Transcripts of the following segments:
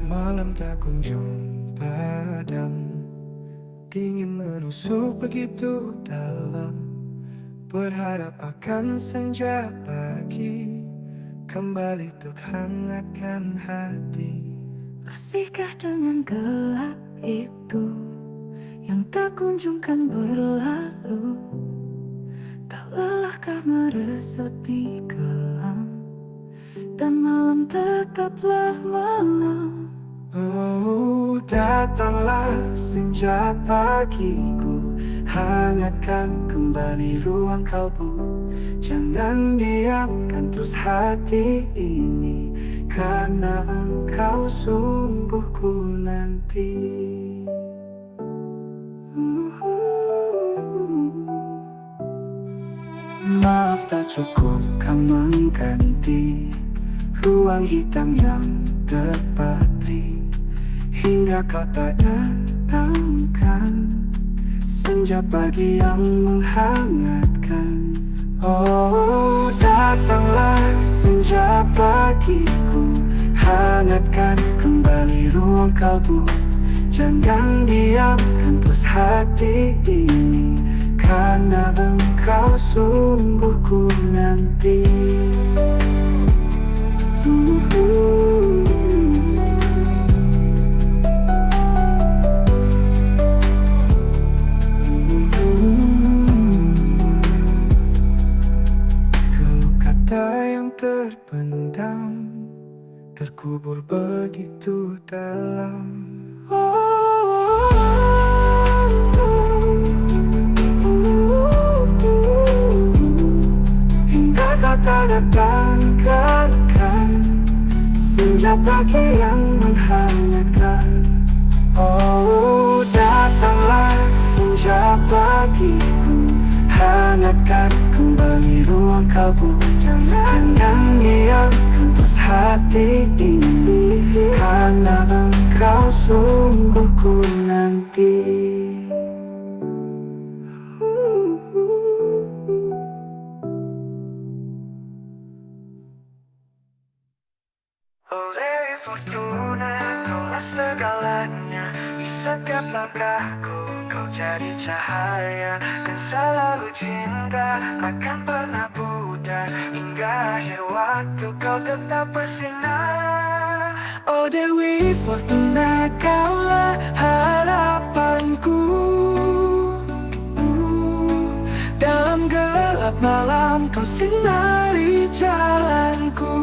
Malam tak kunjung padam, dingin menusuk begitu dalam. Berharap akan senja pagi kembali untuk hangatkan hati. Masihkah dengan gelap itu yang tak kunjungkan berlalu? Tak lelahkah meresapi kelam, dan malam tetaplah malam. Oh, datanglah senja pagiku, hangatkan kembali ruang kalbu. Jangan diamkan terus hati ini, karena engkau sungguhku nanti. Maaf tak cukup kau mengganti ruang hitam yang terpatri, hingga kau tak datangkan senja pagi yang menghangatkan. Oh, datanglah senja pagiku, hangatkan kembali ruang kalbu. Jangan diamkan terus hati ini, karena engkau sungguh ku nanti. Keluh kata yang terpendam, terkubur begitu dalam. Hingga kau tak datangkan senja pagi yang menghangatkan. Oh, datanglah senja pagiku, hangatkan kembali ruang kalbu. Jangan diamkan terus hati ini, karena engkau sungguh ku nanti. Oh Dewi Fortuna, kaulah segalanya. Di setiap langkahku kau jadi cahaya, dan selalu cinta akan pernah pudar. Hingga akhir waktu kau tetap bersinar. Oh Dewi Fortuna, kaulah harapanku. Dalam gelap malam kau sinari jalanku.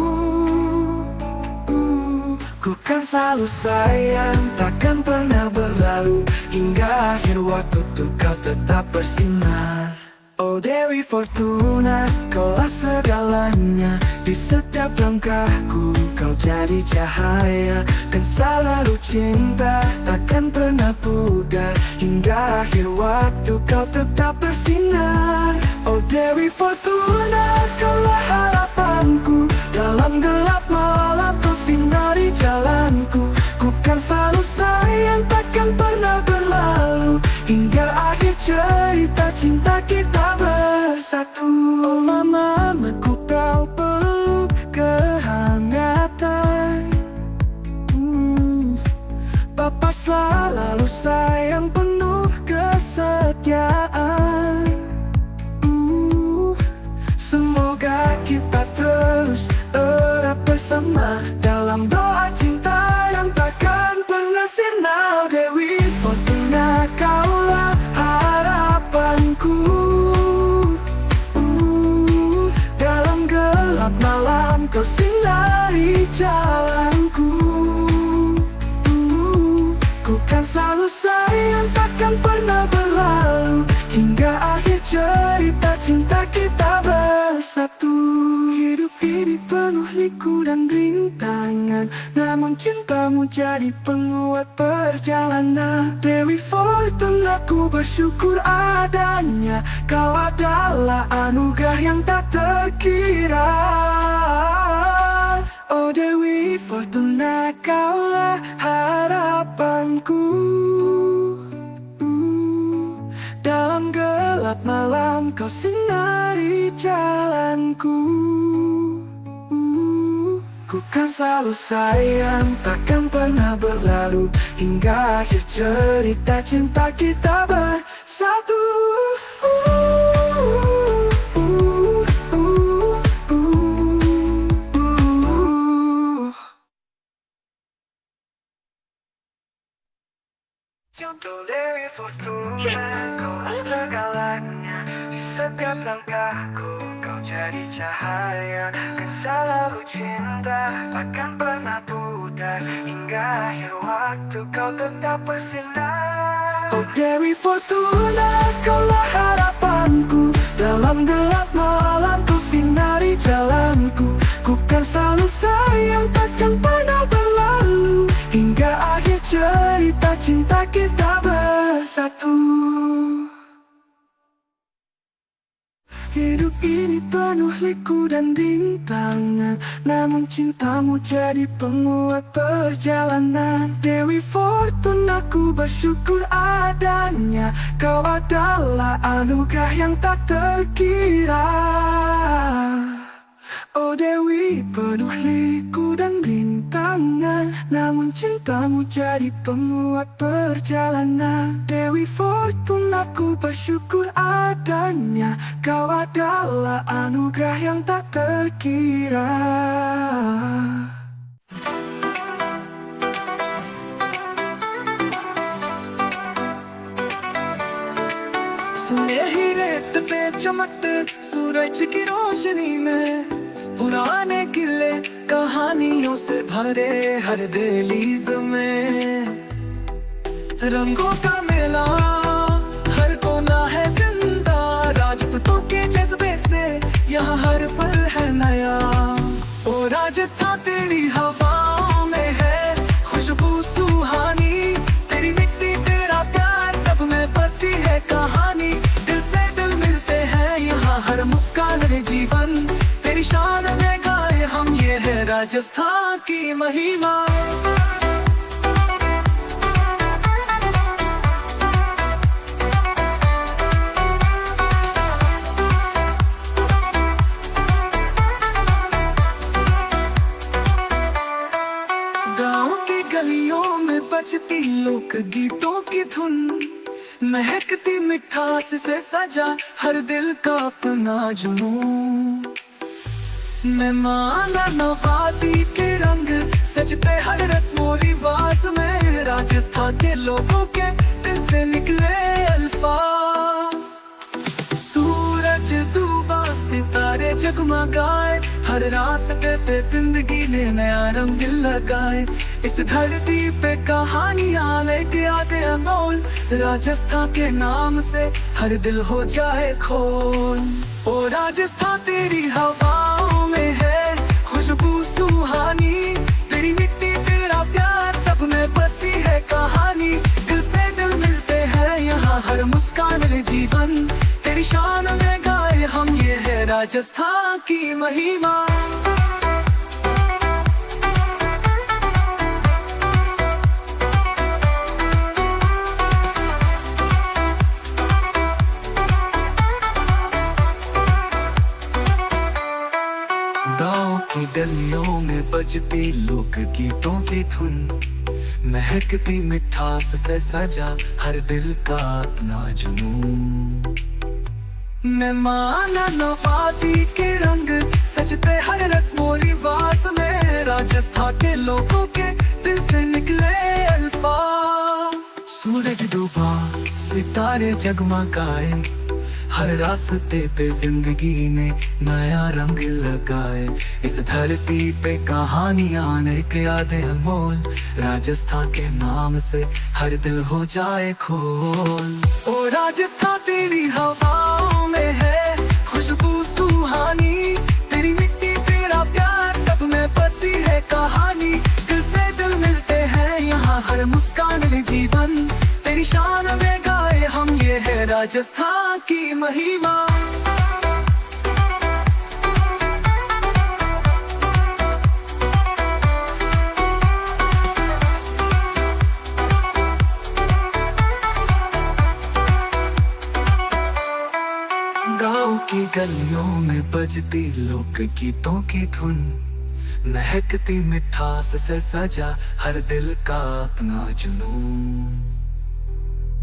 Ku kan selalu sayang, takkan pernah berlalu, hingga akhir waktu tuh kau tetap bersinar. Oh Dewi Fortuna, kaulah segalanya. Di setiap langkahku kau jadi cahaya, kan selalu cinta takkan pernah pudar. Hingga akhir waktu kau tetap bersinar. Oh Dewi Fortuna, kaulah harapanku. Dalam gelap malam kau sinari jalanku. Ku kan selalu sayang, takkan pernah berlalu, hingga akhir cerita cinta kita bersatu. Oh mama, ku kau peluk kehangatan. Papa selalu sayang penuh kesetiaan. Semoga kita terus erat bersama dalam doa cinta yang takkan pernah sirna. Dewi Fortuna, kaulah harapanku. Dalam gelap malam kau sinari jalanku. Ku kan selalu sayang, takkan pernah berlalu, hingga akhir cerita cinta kita bersatu. Hidup ini penuh liku dan rintangan, namun cintamu jadi penguat perjalanan. Dewi Fortuna, ku bersyukur adanya. Kau adalah anugerah yang tak terkira. Oh Dewi Fortuna, kaulah harapanku. Dalam gelap malam kau sinari jalanku. Ku Kan selalu sayang, takkan pernah berlalu hingga akhir cerita cinta kita bersatu. Contoh Dewi Fortuna, kaulah segalanya. Di setiap langkahku kau jadi cahaya. Kan selalu cinta, takkan pernah pudar hingga akhir waktu kau tetap bersinar. Oh Dewi Fortuna, kaulah harapanku. Dalam gelap malam kau sinari jalanku. Ku kan selalu sayang, takkan pernah berlalu hingga akhir cerita cinta kita bersatu. Hidup ini penuh liku dan rintangan, namun cintamu jadi penguat perjalanan. Dewi Fortuna, ku bersyukur adanya. Kau adalah anugerah yang tak terkira. Oh Dewi, penuh liku dan rintangan, namun cintamu jadi penguat perjalanan. Dewi Fortuna, ku bersyukur adanya. Kau adalah anugerah yang tak terkira. सुनहरी रेत पे चमकते सूरज की रोशनी में, पुराने किले कहानियों से भरे हर दहलीज में। रंगों का मेला हर कोना है जिंदा, राजपूतों के जज्बे से यहाँ हर पल है नया। ओ राजस्थान तेरी हवाओं में है खुशबू सुहानी, तेरी मिट्टी तेरा प्यार सब में बसी है कहानी। दिल से दिल मिलते हैं यहाँ हर मुस्कान है जीवन, तेरी शान में गाए हम, ये है राजस्थान की महिमा। गाँव की गलियों में बजती लोक गीतों की धुन, महकती मिठास से सजा हर दिल का अपना जुनून। मेहमान नवाजी के रंग सजते हर रस्मो रिवाज में, राजस्थान के लोगों के दिल से निकले अल्फाज। सूरज डूबा सितारे जगमगाए, हर रास्ते पे जिंदगी ने नया रंग लगाए। इस धरती पे कहानियां लेके आते अनमोल, राजस्थान के नाम से हर दिल हो जाए खोल। ओ राजस्थान तेरी हवाओं में है खुशबू सुहानी, तेरी मिट्टी तेरा प्यार सब में बसी है कहानी। दिल से दिल मिलते हैं यहाँ हर मुस्कान में जीवन, तेरी शान में गाए हम, ये है राजस्थान की महिमा। गाँव की गलियों में बजती लोक गीतों की धुन, महकती मिठास से सजा हर दिल का अपना जुनून। मेहमान नवाजी के रंग सजते हर रस्मो रिवाज में, राजस्थान के लोगों के दिल से निकले अल्फाज। सूरज डूबा सितारे जगमगाए, हर रास्ते पे जिंदगी ने नया रंग लगाए। इस धरती पे कहानियां लेके आते अनमोल, राजस्थान के नाम से हर दिल हो जाए खोल। ओ राजस्थान तेरी हवाओं में है खुशबू सुहानी, तेरी मिट्टी तेरा प्यार सब में बसी है कहानी। दिल से दिल मिलते हैं यहाँ हर मुस्कान में जीवन, तेरी शान में गाए हम, ये है राजस्थान की महिमा। गाँव की गलियों में बजती लोक गीतों की धुन, महकती मिठास से सजा हर दिल का अपना जुनून।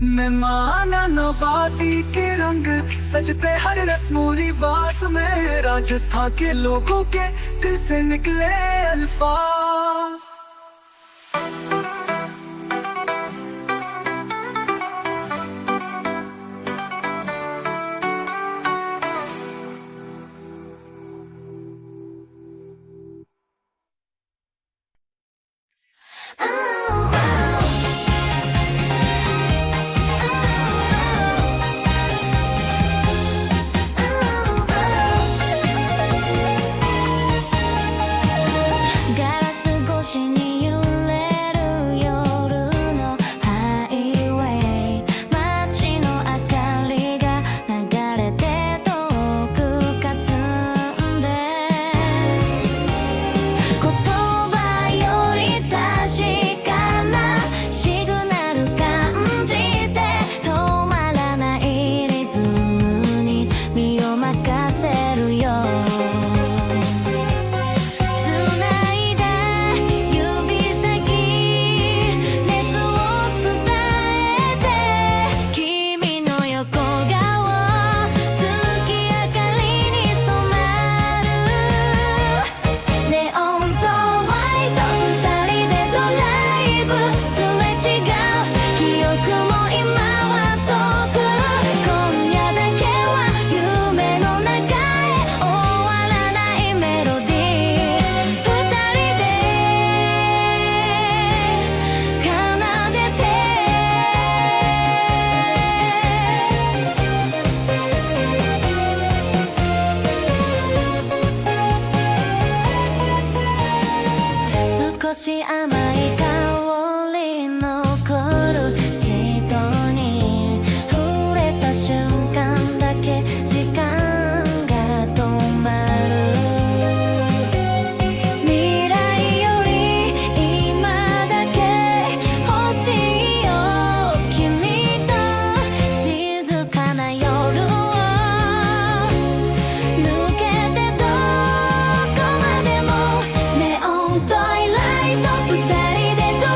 मेहमाना नवाजी के रंग सजते हर रस्मों रिवाज में, राजस्थान के लोगों के दिल से निकले अल्फाज।少し甘い香り残るシートに触れた瞬間だけ時間が止まる。未来より今だけ欲しいよ君と静かな夜を抜けてどこまでもネオントイライト二人でドラ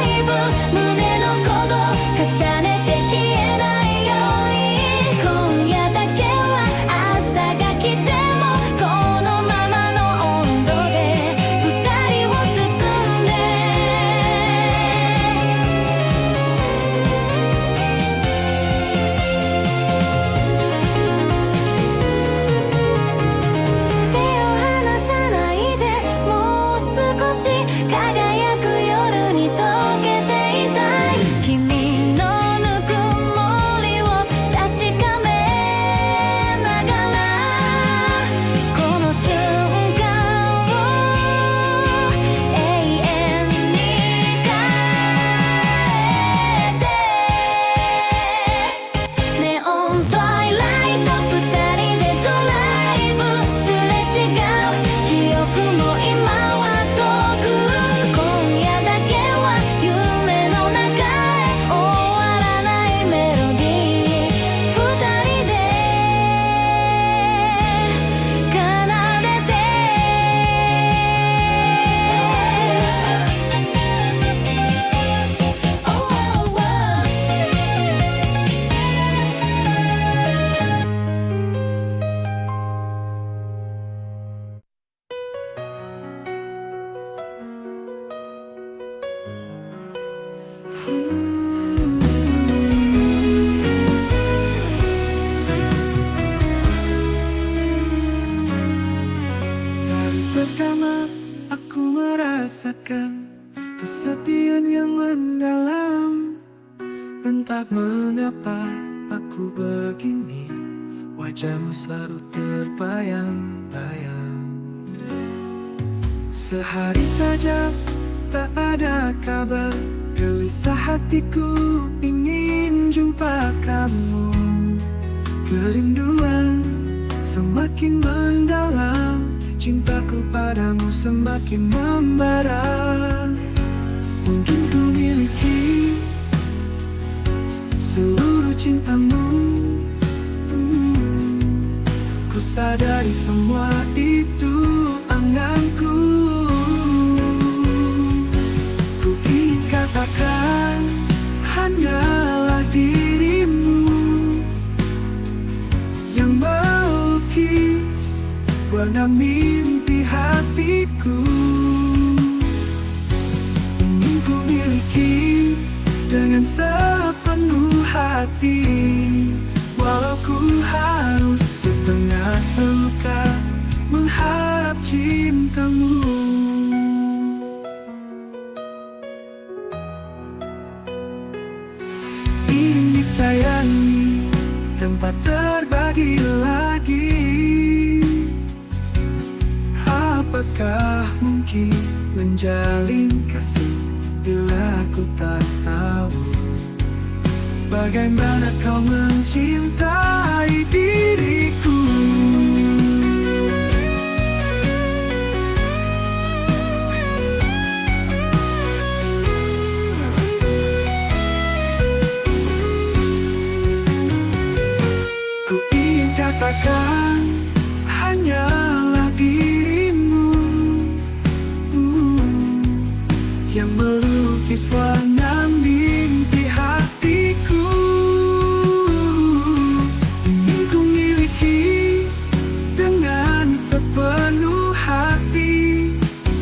イブ胸の鼓動重ねて消えないように今夜だけは朝が来てもこのままの温度で二人を包んで手を離さないでもう少し輝く夜に溶けていたい君のぬくもりを確かめながらこの瞬間を永遠に変えてネオントイライト二人でドライブすれ違う記憶も今は遠く今夜だけは夢の中へ終わらないメロディー二人で奏でてPertama aku merasakan kesepian yang mendalam. Entah mengapa aku begini, wajahmu selalu terbayang-bayang. Sehari saja tak ada kabar, gelisah hatiku ingin jumpa kamu. Kerinduan semakin mendalam, cintaku padamu semakin membara. Mungkin ku miliki seluruh cintamu. Ku sadari semua itu anganku. miliki dengan sepenuh hati. Walau ku harus setengah terluka mengharap cintamu. Ingin disayangi tanpa terbagi lagi. Apakah mungkin menjalin kasih bila ku tak tahu bagaimana kau mencintai diriku? Ku ingin katakan hanyalah dirimu yang melukis warna mimpi hatiku. Ingin ku miliki dengan sepenuh hati.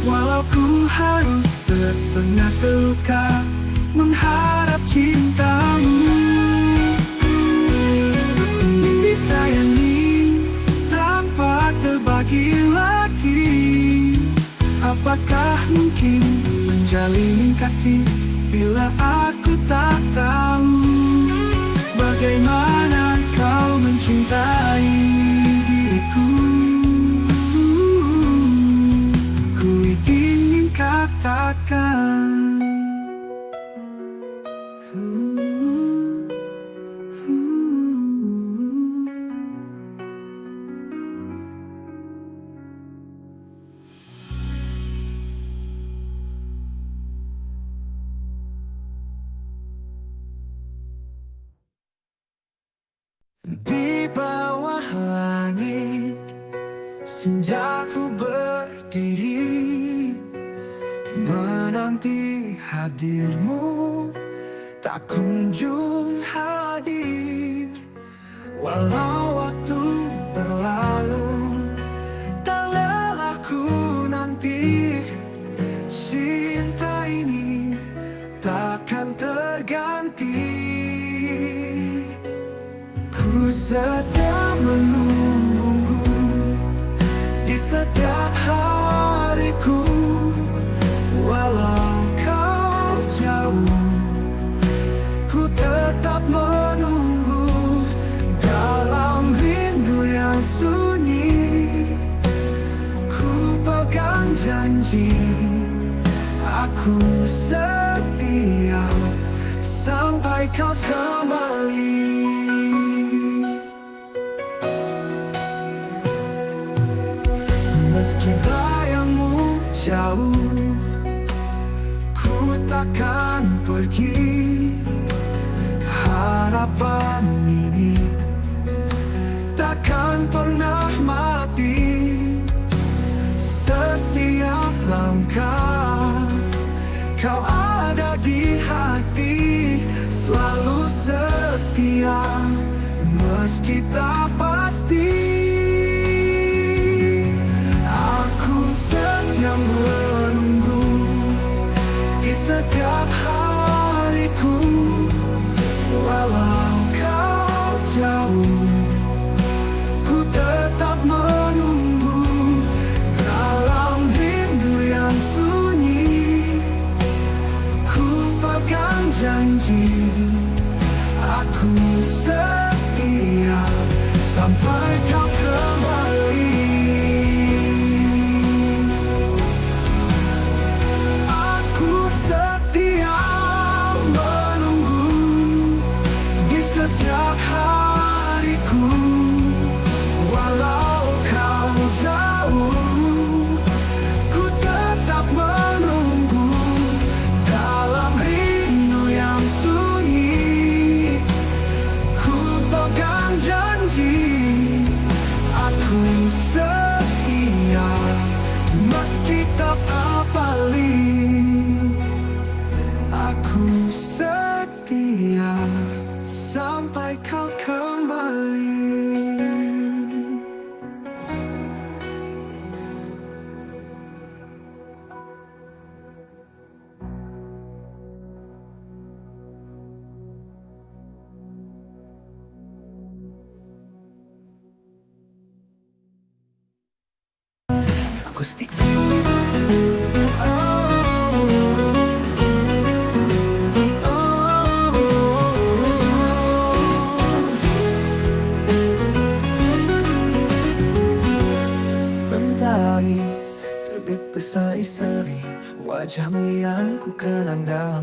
Walau ku harus setengah terluka mengharap cintamu. Ingin disayangi tanpa terbagi lagi. Apakah mungkin menjalin kasih bila aku tak tahu bagaimana kau mencintai diriku? Ku ingin katakan di bawah langit senja ku berdiri menanti hadirmu tak kunjung hadir. Walau waktu berlalu tak lelah ku nanti, cinta ini takkan terganti. Ku setia menunggu di setiap hariku. Walau kau jauh, ku tetap menunggu dalam rindu yang sunyi. Ku pegang janji, aku setia sampai kau kembali. Meski bayangmu jauh, ku takkan pergi. Harapan ini takkan pernah mati. Setiap langkah kau ada di hati, selalu setia meski tak pasti. Yang menunggu di setiap hariku. Walau kau jauh, ku tetap menunggu dalam rindu yang sunyi. Ku pegang janji, aku setia sampai kau kembali. Setiap hariku, walau kau jauh, ku tetap menunggu dalam rindu yang sunyi. Ku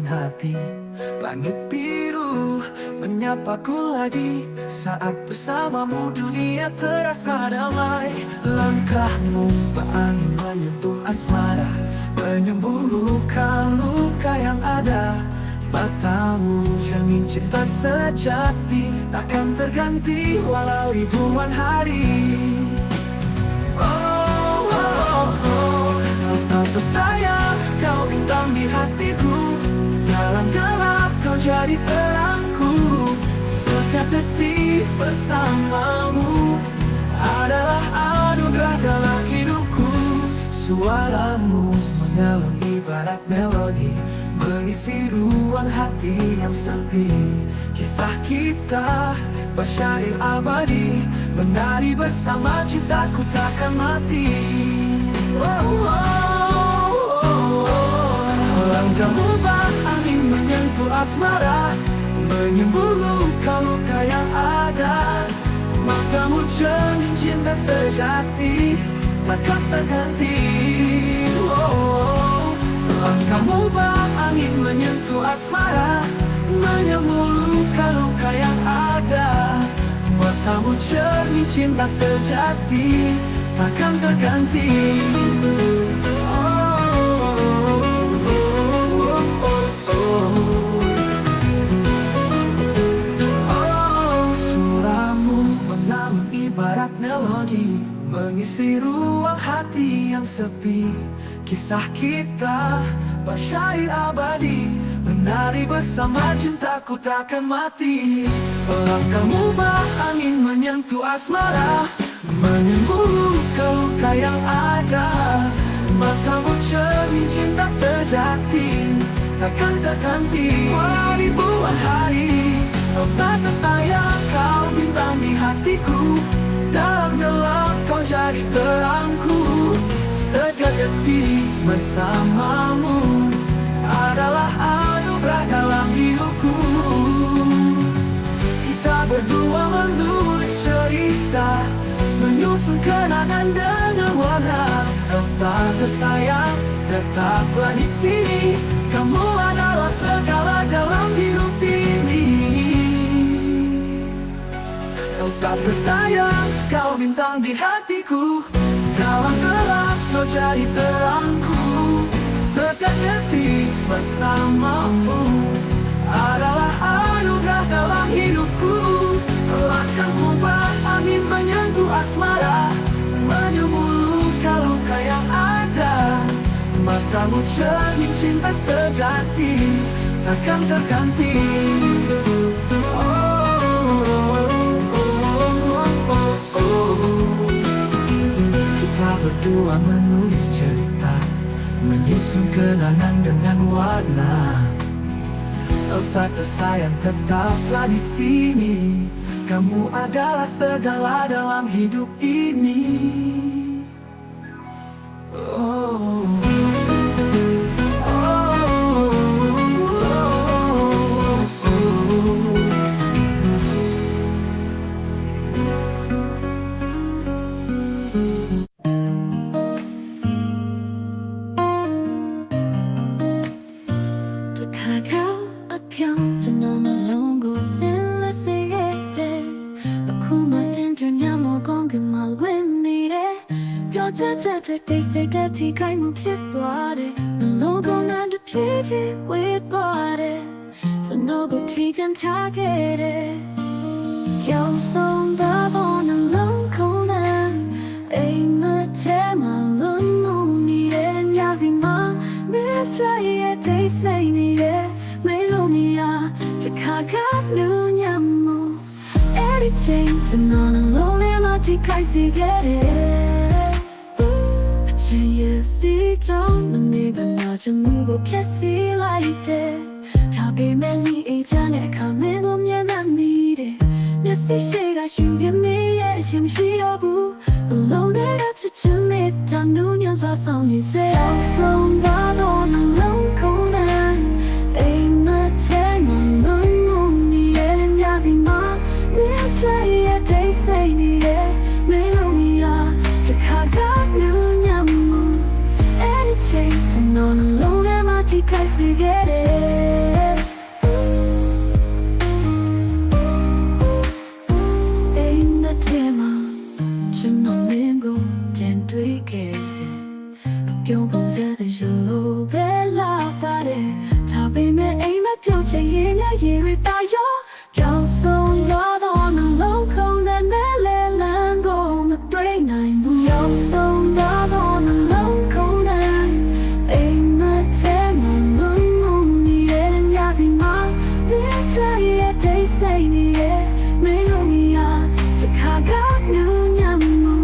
hati. Langit biru menyapaku lagi, saat bersamamu dunia terasa damai. Langkahmu berangin menyentuh asmara, menyembuh luka-luka yang ada. Matamu cermin cinta sejati, takkan terganti walau ribuan hari. Oh, oh, oh, kau satu sayang, kau bintang di hatiku. Dalam gelap kau jadi terangku. Setiap detik bersamamu adalah anugerah dalam hidupku. Suaramu mengalun ibarat melodi, mengisi ruang hati yang sepi. Kisah kita bersyair abadi, menari bersama cintaku takkan mati. Oh, oh, oh, oh. Langkahmu angin menyentuh asmara, menyembuh luka-luka yang ada. Matamu cermin cinta sejati, takkan terganti. Oh, oh. Langkahmu angin menyentuh asmara, menyembuh luka-luka yang ada. Matamu cermin cinta sejati, takkan terganti. Suaramu mengalun ibarat melodi, mengisi ruang hati yang sepi. Kisah kita bersyair abadi, menari bersama cintaku takkan mati. Langkahmu angin menyentuh asmara, menyembuh luka-luka yang ada. Matamu cermin cinta sejati, takkan terganti walau ribuan hari. Kau satu sayang, kau bintang di hatiku. Dalam gelap kau jadi terangku. Setiap detik bersamamu adalah anugerah dalam hidupku. Kita berdua menulis cerita, menyusun kenangan dengan warna. Rasa tersayang tetaplah di sini. Kamu adalah segala dalam hidup ini. Elsa tersayang, kau bintang di hatiku. Dalam gelap kau jadi terangku. Setiap detik bersamamu adalah anugerah dalam hidupku. Langkahmu angin menyentuh asmara, menyembuh luka-luka yang ada. Matamu cermin cinta sejati, takkan terganti. Kita berdua menulis cerita, menyusun kenangan dengan warna. Elsa tersayang tetaplah di sini. Kamu adalah segala dalam hidup ini. Oh. They say that he can't move your body. No go not to play with body. So no go teach and target it. Yo song da on a long corner. Aim a tema lun money and yazima. Me try it, they say ni it. Melonia, Chicago, New Yamu. Eddie chain to none alone and I think I see get it. 넌 네가 낮은 무겁게 시라이데 답이면 네 이전에 가면 없냐 난 미래 내 시시가 쉬면 네의 심시여부 물론 내가 지친 있다 눈 연사서 네 세상 너는 롱코난 에임을 채만 넌 몸니에는 야지마 내 앞자리에 they say 니의 메롱이야 착하가 눈야무 너는 lonely 마치 갈수게 돼 မဲ့ပြုတ်ချင်ရင်နဲ့ရေတွေတာရောကြောင်ဆုံးတော့တော့နှလုံးခုန်တဲ့နဲ့လေလန်းကိုမတွေ့နိုင်ဘူးကြောင်ဆုံးတော့နှလုံးခုန်တဲ့အိမ်မထဲမှာလုံးလုံးရဲ့ညစီမှာပြည့်ချရဲ့ဒိတ်စိတ်ရဲ့မင်းတို့မြာတခါကမြူညံမှု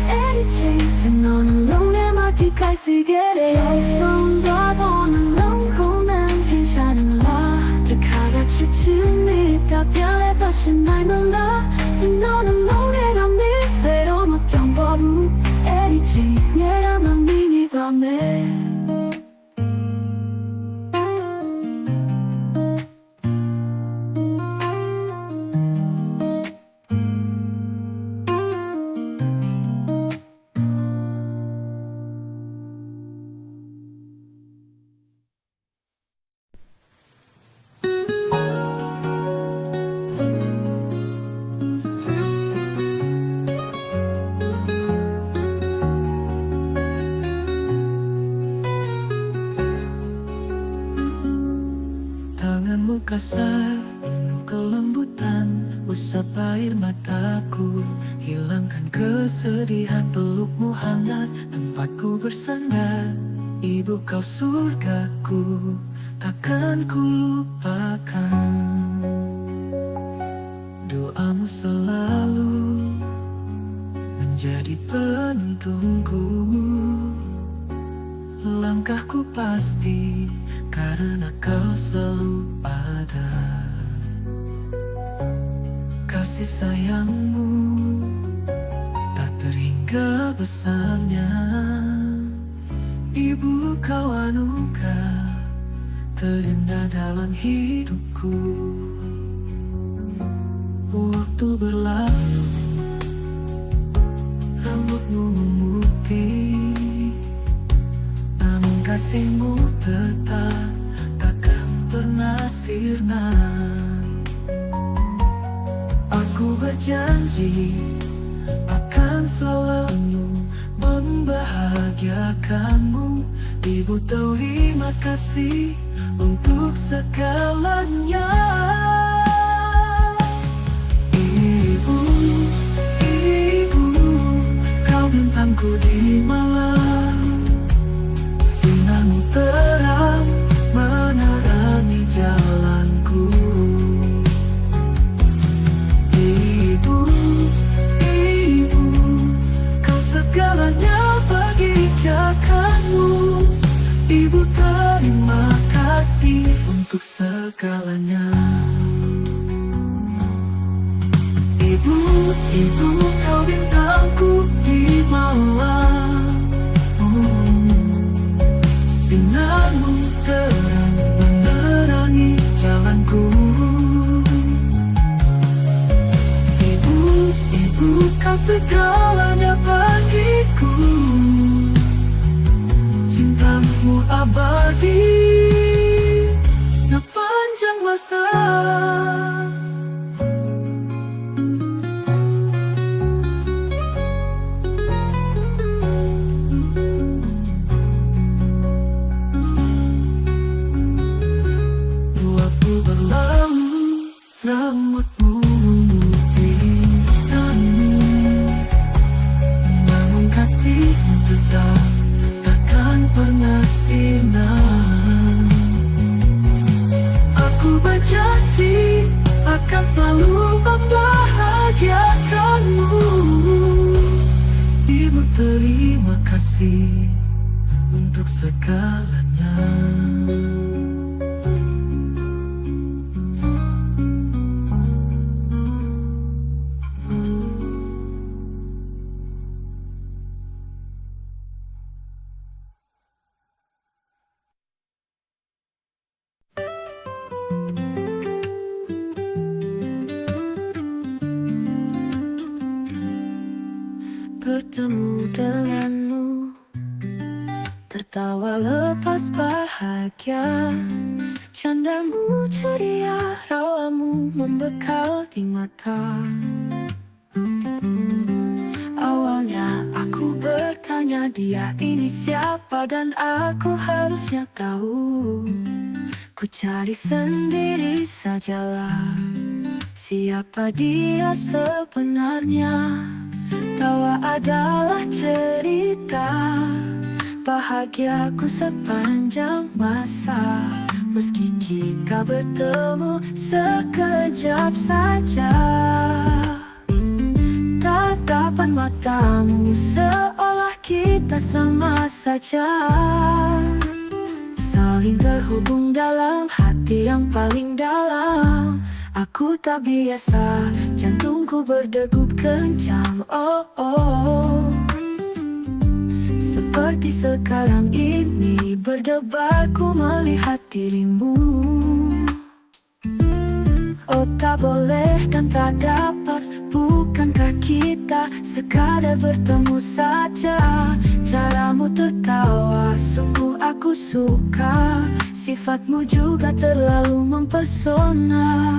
အဲ့ဒီချိန်တနော်နှလုံးထဲမှာဒီကိုက်စီခဲ့တဲ့ကြောင်ဆုံးတော့နှလုံးခုန်တဲ့ဟင်ရှာနေလားတခါကချစ်ချင်နေတာပြလဲပါရှင်နိုင်မလားဒီနော်နှလုံးထဲကမင်းဘယ်တော့မှပြောင်းပါဘူးအဲ့ဒီချိန်ညရမမီနေပါမယ်Tanganmu kasar, penuh kelembutan Usap air mataku Hilangkan kesedihan Pelukmu hangat Tempatku bersandar Ibu kau surgaku Takkan ku lupakan Doamu selalu Menjadi penuntunku Langkahku pasti karena kau selalu ada. Kasih sayangmu tak terhingga besarnya. Ibu kau anugerah terindah dalam hidupku. Waktu berlalu, rambutmu memutih, namun kasihmu tetap takkan pernah sirna. Aku berjanji akan selalu membahagiakanmu. Ibu terima kasih untuk segalanya. Ibu, ibu, kau bintangku di malam. Sinarmu terang menerangi jalanku. Ibu, ibu, kau segalanya bagi kakakmu. Ibu terima kasih untuk segalanya. Ibu, ibu, kau bintangku di malam. Sinarmu terang menerangi jalanku. Ibu, ibu, kau segalanya bagiku. Cintamu abadi sepanjang masa. Waktu berlalu, rambutmu memutih, namun kasihmu tetap takkan pernah sirna. Aku berjanji akan selalu membahagiakanmu. Ibu terima kasih untuk segalanya. Bertemu denganmu, tertawa lepas bahagia. Candamu ceria, rawamu membekal di mata. Awalnya aku bertanya dia ini siapa, dan aku harusnya tahu. Ku cari sendiri sajalah siapa dia sebenarnya. Tawa adalah cerita bahagiaku sepanjang masa. Meski kita bertemu sekejap saja, tatapan matamu seolah kita sama saja. Saling terhubung dalam hati yang paling dalam. Aku tak biasa, jantungku berdegup kencang. Oh, oh. Seperti sekarang ini berdebar ku melihat dirimu. Oh, tak boleh dan tak dapat. Bukankah kita sekadar bertemu saja? Caramu tertawa, sungguh aku suka. Sifatmu juga terlalu mempesona.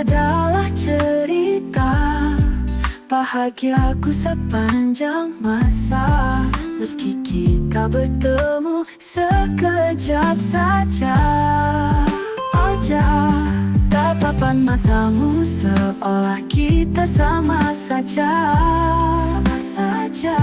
Adalah cerita bahagiaku sepanjang masa. Meski kita bertemu sekejap saja. Aja tatapan matamu seolah kita sama saja. Sama saja.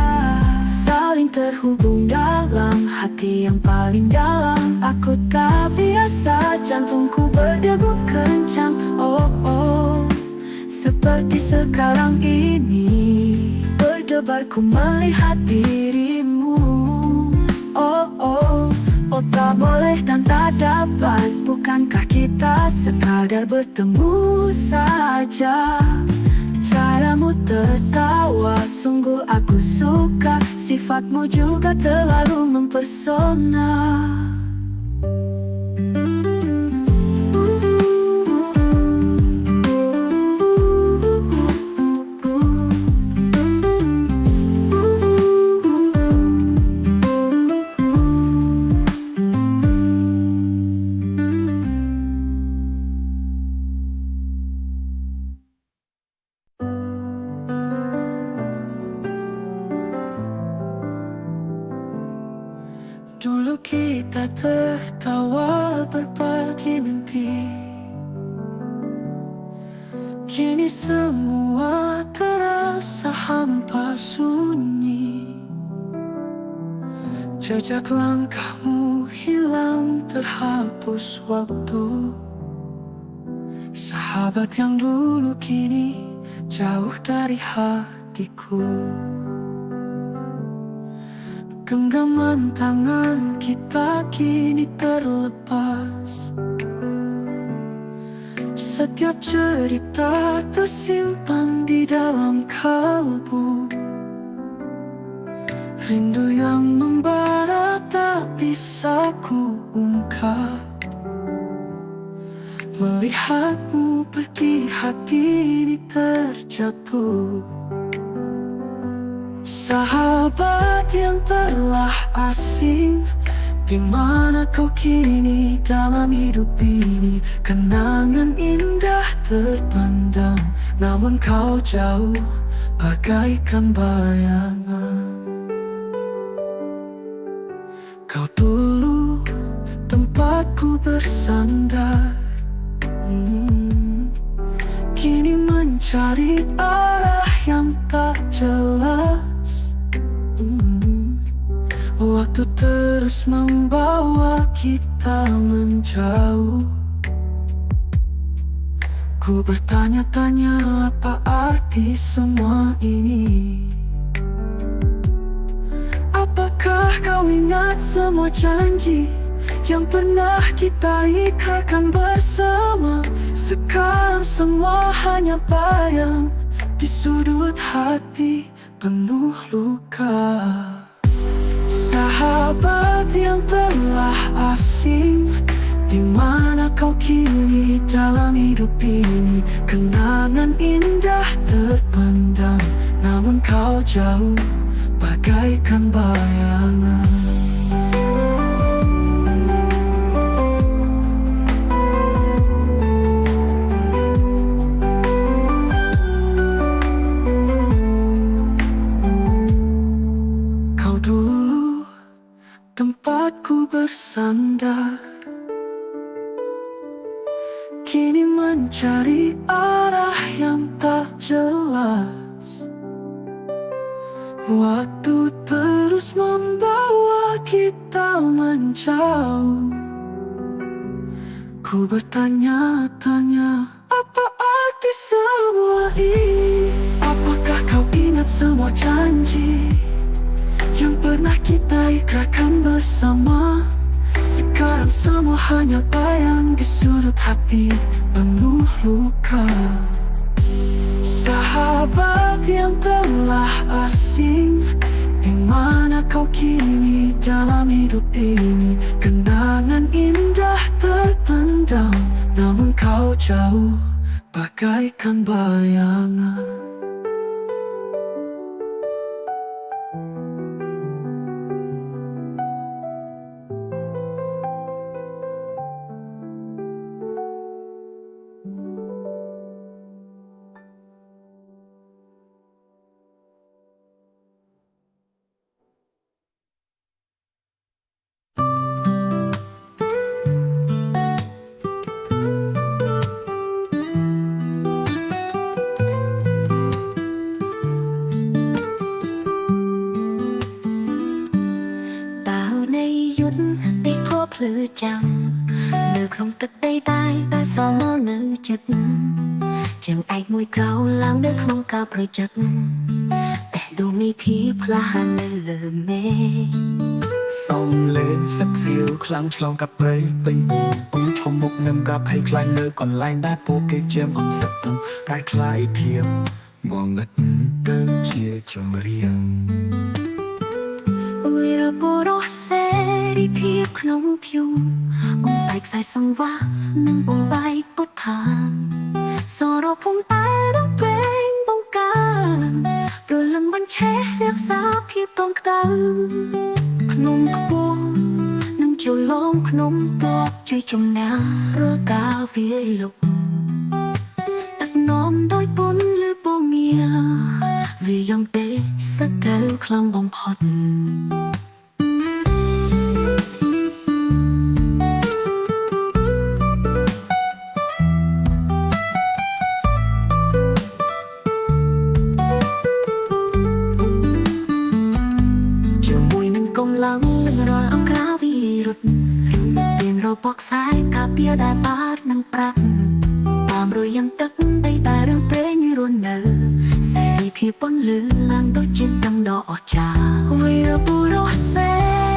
Saling terhubung dalam hati yang paling dalam. Aku tak biasa, jantungku berdegup kencang. Oh, oh. Seperti sekarang ini berdebar ku melihat dirimu. Oh, oh. Oh, tak boleh dan tak dapat. Bukankah kita sekadar bertemu saja? Caramu tertawa, sungguh aku suka. Sifatmu juga terlalu mempesona. Dulu kita tertawa berbagi mimpi. Kini semua terasa hampa sunyi. Jejak langkahmu hilang terhapus waktu. Sahabat yang dulu kini jauh dari hatiku. Genggaman tangan kita kini terlepas. Setiap cerita tersimpan di dalam kalbu. Rindu yang membara tak bisa ku ungkap. Melihatmu pergi hati ini terjatuh. Sahabat yang telah asing, di mana kau kini dalam hidup ini? Kenangan indah terpendam, namun kau jauh bagaikan bayangan. Kau dulu tempatku bersandar, kini mencari arah yang tak jelas. Waktu terus membawa kita menjauh. Ku bertanya-tanya apa arti semua ini. Apakah kau ingat semua janji yang pernah kita ikrarkan bersama? Sekarang semua hanya bayang di sudut hati penuh luka. Sahabat yang telah asing, di mana kau kini dalam hidup ini? Kenangan indah terpendam, namun kau jauh bagaikan bayangan. kini mencari arah yang tak jelas. Waktu terus membawa kita menjauh. Ku bertanya-tanya, apa arti semua ini? Apakah kau ingat semua janji yang pernah kita ikrarkan bersama? Sekarang semua hanya bayang di sudut hati penuh luka. Sahabat yang telah asing, di mana kau kini dalam hidup ini? Kenangan indah terpendam, namun kau jauh bagaikan bayangan. Lựa chọn nơi không tất tay tay ta sao nó nữ chật chẳng ai mùi cao lang nước không cao bởi chậtแต่ดูมีพี่พลาในเลอเม Song lên sắc diệu khlang chlong cặp ấy tình bún trong một năm gặp hay khai nơi còn lại đã bố cây chém hồng sắc tông cái khai phiếm ngọn ngất tơ chia cho riêng. Vì bộ đó sẽ đi phía nông phiêu ông bạch dài sông vá nâng bông bay bút thang sau đó phung tay đó bên bông ca rồi lần bánh chế việc xa phía tông ta nông cô nâng chiều lông nông to chơi trong nhà rồi ta phía lục đặt nóm đôi bốn lưỡi bô mía vì dòng tế sắc kéo khlang bông hot. Bọc sái cà bia đã bát nâng prak Tạm rồiยังtức đây ta đang tế như ruồn nở Sẽ đi phía bốn lư lang đôi trên tăng đỏ trà Vì ra bù đó sẽ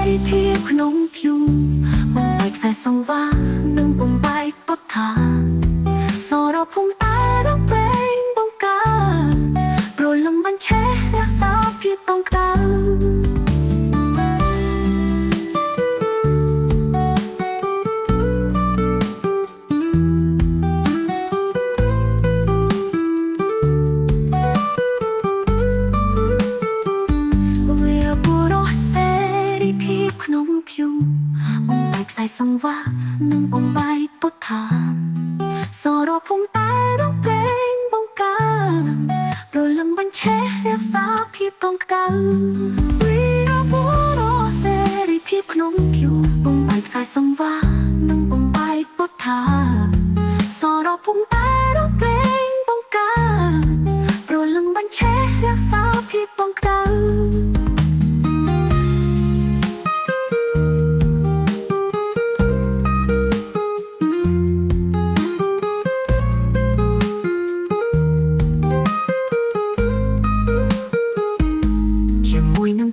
đi phía nông phiêu Bông bạch dài sông vá nâng bông bay bốc thả Sau đó phung tay đó bên bông ca Rồi lưng bánh chế ra sao phía bông ca dài sông vá nâng bông bay bút thảm sau đó phung tay đó bên bông ca rồi lưng bánh chế đẹp giá phía bông ca vì đó bố đó sẽ đi phía nông phiêu bông bạch dài sông vá nâng bông bay bút thảm sau đó phung tay đó bên bông ca rồi lưng bánh chế đẹp giá phía bông ca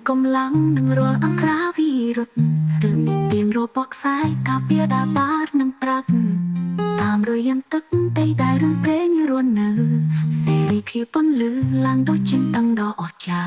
công lắng nâng rồi ăn cá vi rụt đừng tìm rồi bọc sái cà bia đã bát nâng prak tạm rồiยังtức tay đại đừng tế như ruồn nở sẽ đi phía bốn lư lang đôi trên tăng đỏ trà.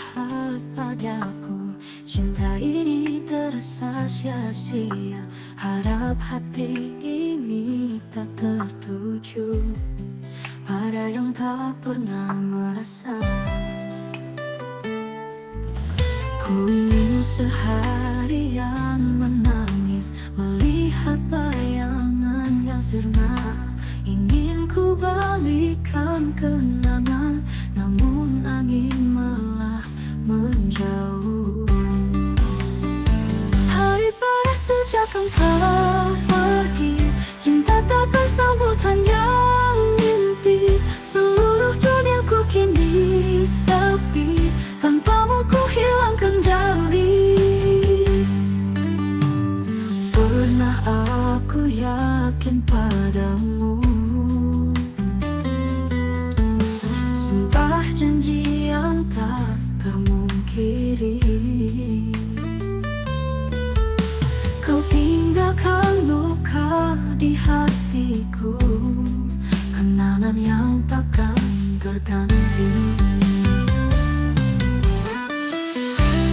jahat padaku. Cinta ini terasa sia-sia, harap hati ini tak tertuju pada yang tak pernah merasa. Ku ingin seharian menangis melihat bayangan yang sirna. Ingin ku balikan kenangan, namun angin malah menjauh. Hari panas sejak engkau pergi, cinta tak bersambut hanya mimpi. Seluruh duniaku kini sepi, tanpamu ku hilang kendali. Pernah aku yakin padamu, sumpah janji yang tak termungkiri. Kau tinggalkan luka di hatiku, kenangan yang takkan terganti.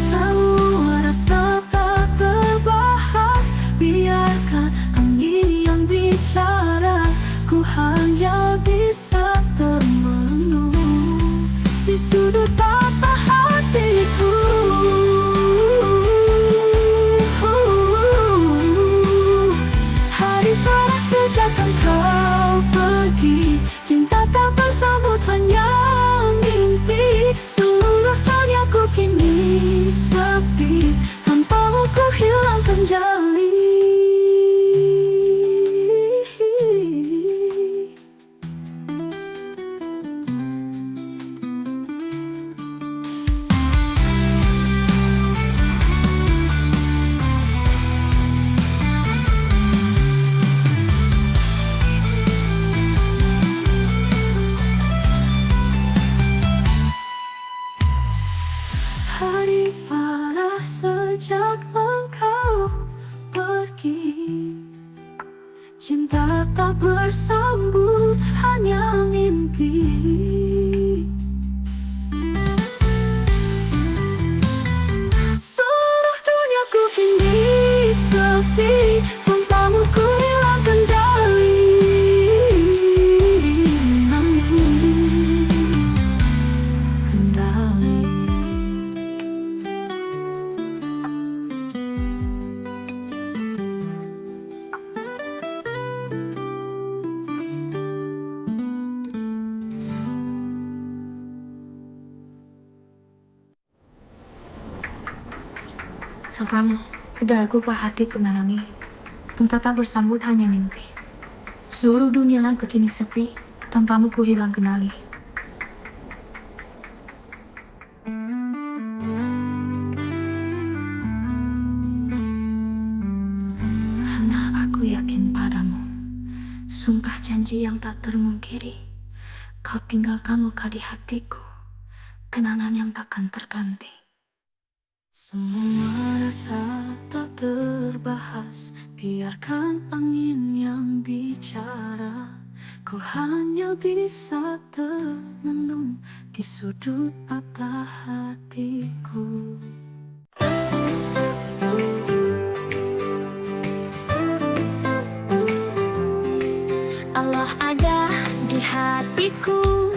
Semua rasa tak terbahas, biarkan angin yang bicara. Ku hanya bisa termenung di sudut patah hatiku. Hari panas sejak engkau pergi, cinta tak bersambut hanya mimpi. Seluruh duniaku kini sepi, tanpamu ku hilang kendali. Hari panas sejak engkau pergi, cinta tak bersambut hanya mimpi. Seluruh duniaku kini sepi, tanpamu ku hilang kendali. So kamu, udah aku hati menalami, cinta tak bersambut hanya mimpi. Seluruh dunia langku kini sepi, tanpamu ku hilang kendali. Karena aku yakin padamu, sumpah janji yang tak termungkiri. Kau tinggalkan luka di hatiku, kenangan yang takkan terganti. Semua rasa tak terbahas, biarkan angin yang bicara. Ku hanya bisa termenung di sudut patah hatiku. Allah ada di hatiku,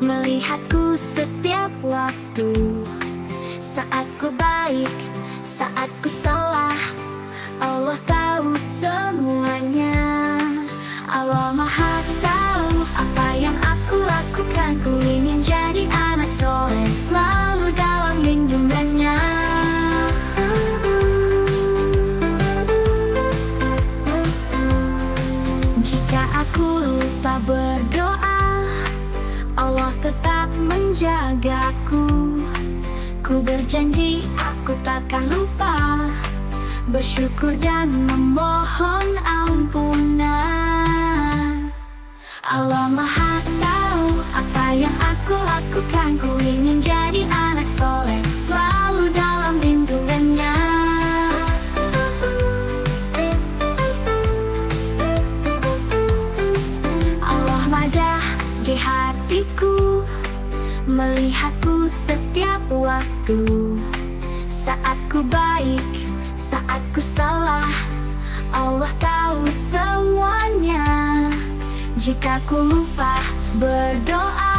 melihatku setiap waktu. Saat ku baik, saat ku salah, Allah tahu semuanya. Allah Maha tahu apa yang aku lakukan. Ku ingin jadi anak soleh, selalu dalam lindungannya. Jika aku lupa berdoa, Allah tetap menjagaku. Ku berjanji aku takkan lupa bersyukur dan memohon ampunan. Allah Maha tahu apa yang aku lakukan. Ku ingin jadi anak soleh, selalu dalam lindungannya. Allah madah di hatiku, melihatku setiap waktu. waktu. Saat ku baik, saat ku salah, Allah tahu semuanya. Jika ku lupa berdoa,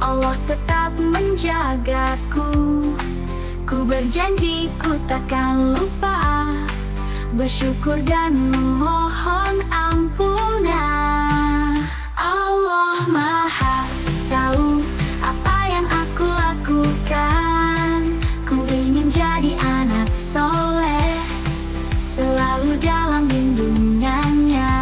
Allah tetap menjagaku. Ku berjanji ku takkan lupa bersyukur dan memohon ampunan. Allah Maha tahu apa yang aku lakukan. Ku ingin jadi anak soleh, selalu dalam lindungannya.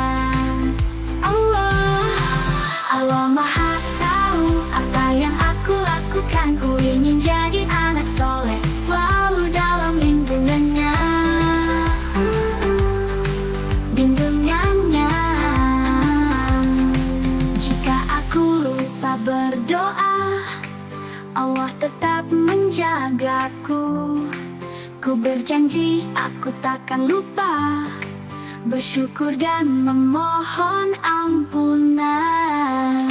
Allah Maha tahu apa yang aku lakukan. Ku ingin jadi anak soleh, selalu dalam lindungannya. Jika aku lupa berdoa, Allah tetap menjagaku. Ku berjanji aku takkan lupa bersyukur dan memohon ampunan.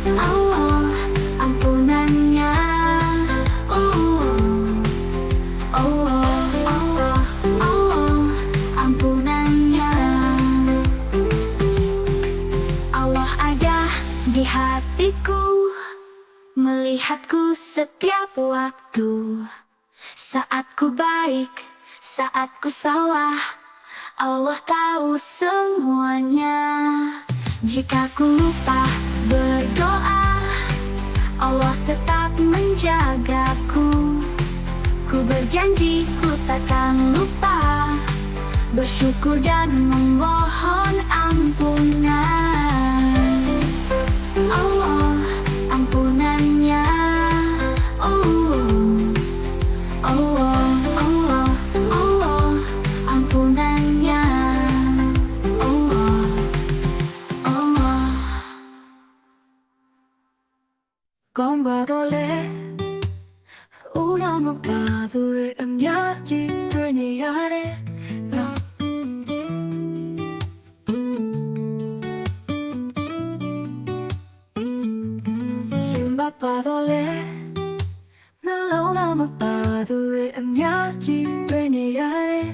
Allah ampunannya. Allah ampunannya. Allah ada di hatiku, melihatku setiap waktu. Saat ku baik, saat ku salah, Allah tahu semuanya. Jika ku lupa berdoa, Allah tetap menjagaku. Ku berjanji ku takkan lupa bersyukur dan memohon ampunan. Allah ampunannya. Allah ampunannya. Con parole, una padre em nhớ chỉ tôi nhớ đấy. Nhưng parole, nó lâu lắm padre em nhớ chỉ tôi nhớ đấy.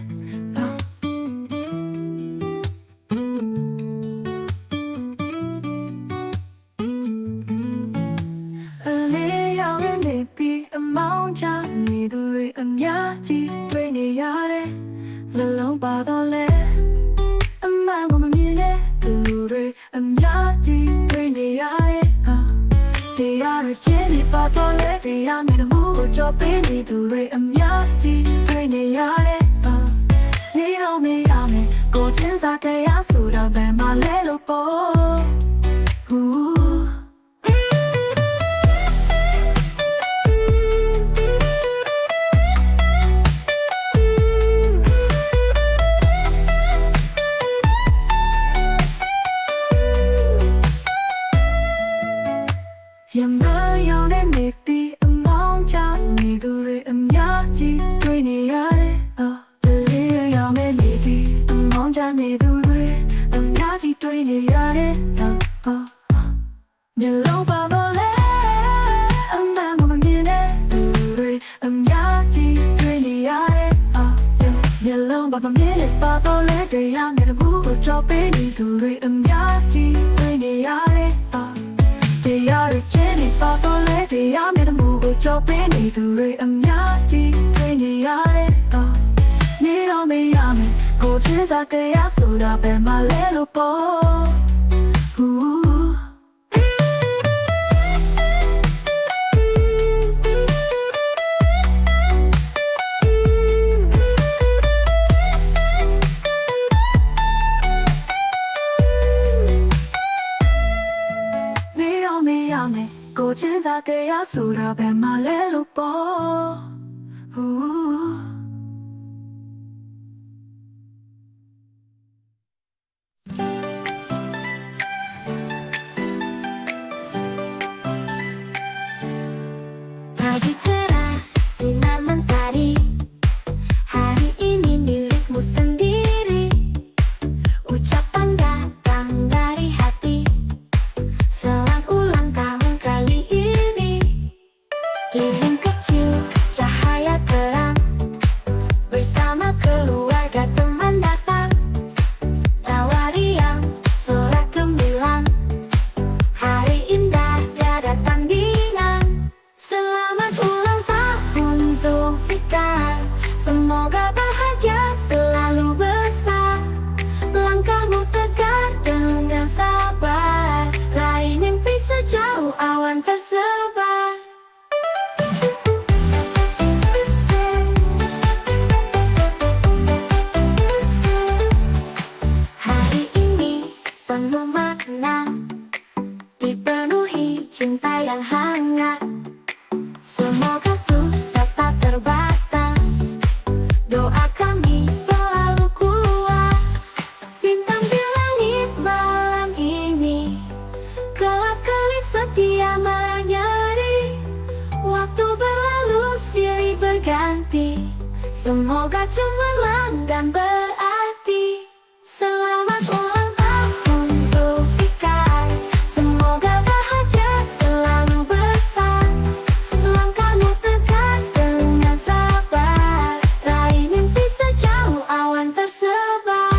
Em nhớ chỉ tôi nhớ đấy. Lần lâu bao đó lẽ em mang một mình đi từ rồi. Em nhớ chỉ tôi nhớ đấy. Thì ai rồi chết đi bao đó lẽ thì ai mới mua cho bên đi từ rồi. Em nhớ chỉ tôi nhớ đấy. Ni đâu mi ame cô trên ra cái áo sù đào bè mà lẽ lô bố. Em ngỡ nhau đến mệt đi, em mong cha nghỉ từ rồi em nhớ chỉ tôi nhớ đấy. Từ khi nhau đến mệt đi, em mong cha nghỉ từ rồi em nhớ chỉ tôi nhớ đấy. Nhiều lâu bao đó lẽ em đang ngồi bằng như thế từ rồi em nhớ chỉ tôi nhớ đấy. Nhiều lâu bao như thế bao đó lẽ để anh nghe được cho bên đi từ rồi em nhớ chỉ tôi nhớ đấy. Thì ai được chết đi bao tôi lấy thì ai biết mua cho bên đi từ rồi em nhớ chỉ tôi nhớ đấy. Ni đâu mi ame cô trên ra cái áo sù đào bè mà lẽ lô bố. Cô trên ra cái áo sù đào bè mà lẽ lô bố. Pagi cerah, sinar mentari. Hari ini milikmu sendiri. Ucapan datang dari hati. Selamat ulang tahun kali ini. Living kecil, cahaya terang. Bersama keluarga teman datang. Tawa riang, sorak gemilang. Hari indah tiada tandingan. Selamat ulang tahun Zulfikar. Semoga bahagia selalu besar. Langkahmu tegar dengan sabar. Raih mimpi sejauh awan tersebar. Hari ini penuh makna, dipenuhi cinta yang hangat. Semoga sukses tak terbatas. Doa kami selalu kuat. Bintang di langit malam ini, kelap-kelip setia menyeri. Waktu berlalu silih berganti. Semoga cemerlang dan berarti. Selamat ulang tahun Zulfikar. Semoga bahagia selalu besar. Langkahmu tegar dengan sabar. Raih mimpi sejauh awan tersebar.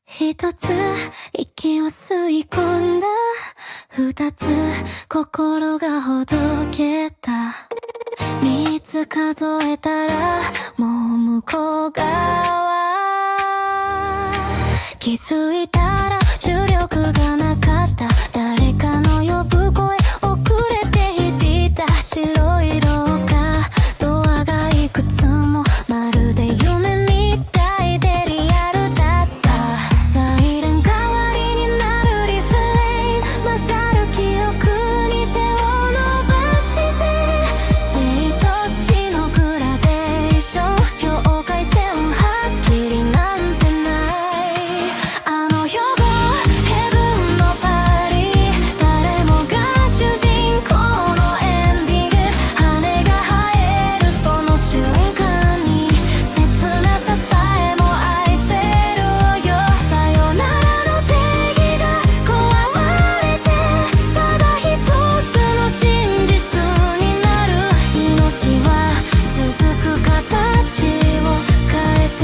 一つ息を吸い込んだ。二つ心がほどけた。三つ数えたらもう向こう側。気づいたら重力がなかった。誰かの呼ぶ声遅れていた。白い廊下ドアがいくつもまるで夢みたいでリアルだった。サイレン代わりになるリフレイン。混ざる記憶に手を伸ばして。生と死のグラデーション。境界線はっきりなんてない。あの夜後ヘブンのパリ。誰もが主人公のエンディング。羽が生えるその瞬間に切なささえも愛せるよ。さよならの定義が壊れて。ただ一つの真実になる。命は続く形を変えて。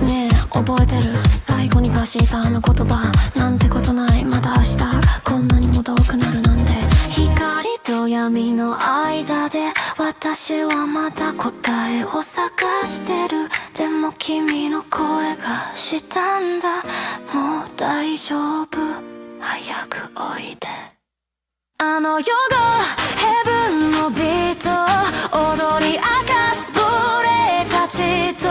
ねえ覚えてる？最後に発したあの言葉。なんてことない、また明日がこんなにも遠くなるなんて。光と闇の間で私はまだ答えを探してる。でも君の声がしたんだ。もう大丈夫、早くおいで。あの夜後ヘブンのビート。踊り明かす亡霊たちと。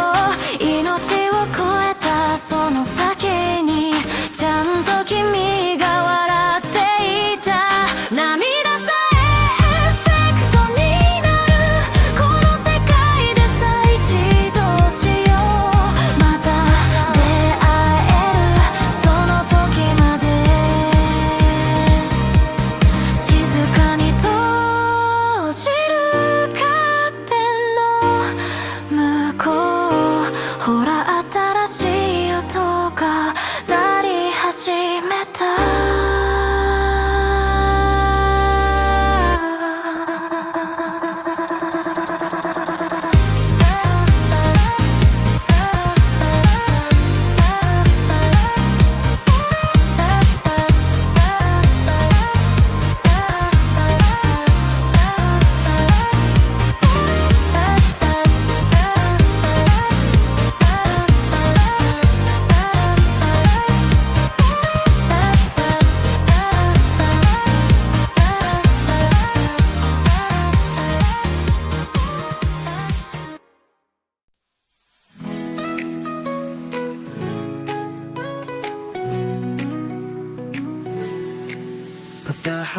命を超えたその先にちゃんと君が笑っていた。涙さえエフェクトになる。この世界で再始動しよう。また出会えるその時まで。静かにと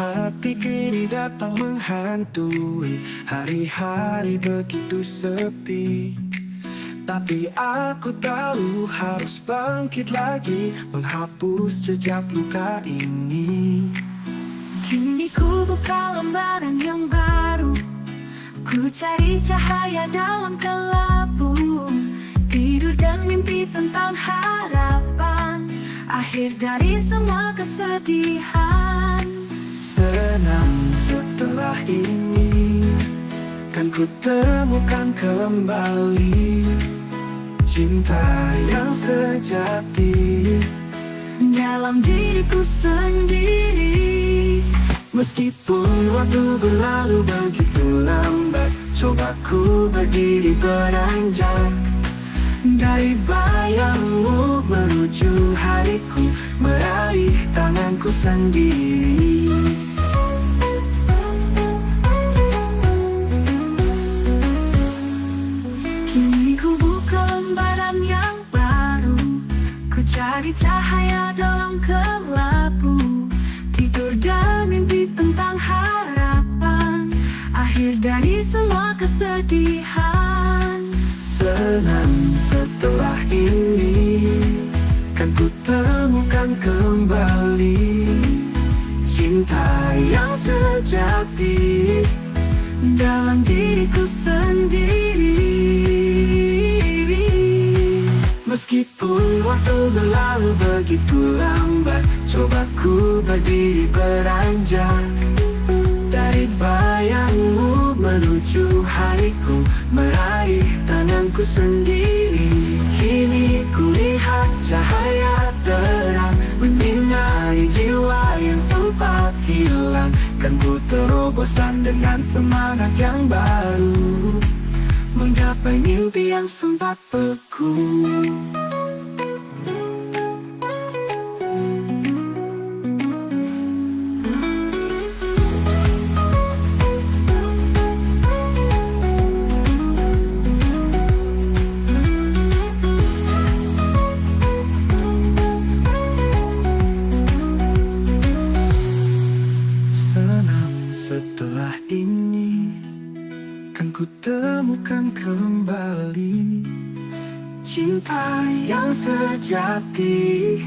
hati kini datang menghantui. Hari-hari begitu sepi, tapi aku tahu harus bangkit lagi, menghapus jejak luka ini. Kini ku buka lembaran yang baru, ku cari cahaya dalam kelabu. Tidur dan mimpi tentang harapan, akhir dari semua kesedihan. Senang setelah ini, kan ku temukan kembali cinta yang sejati dalam diriku sendiri. Meskipun waktu berlalu begitu lambat, coba ku berdiri beranjak dari bayangmu menuju hariku, meraih tanganku sendiri. Kini ku buka lembaran yang baru, ku cari cahaya dalam kelabu. Tidur dan mimpi tentang harapan, akhir dari semua kesedihan. Senang setelah ini, kan ku temukan kembali cinta yang sejati dalam diriku sendiri. Meskipun waktu berlalu begitu lambat, coba ku berdiri beranjak dari bayangmu menuju hariku, meraih tanganku sendiri. Kini ku lihat cahaya terang menyinari jiwa yang sempat hilang, kan ku terobosan dengan semangat yang baru, menggapai mimpi yang sempat beku. Senang setelah ini, kan ku temukan kembali cinta yang sejati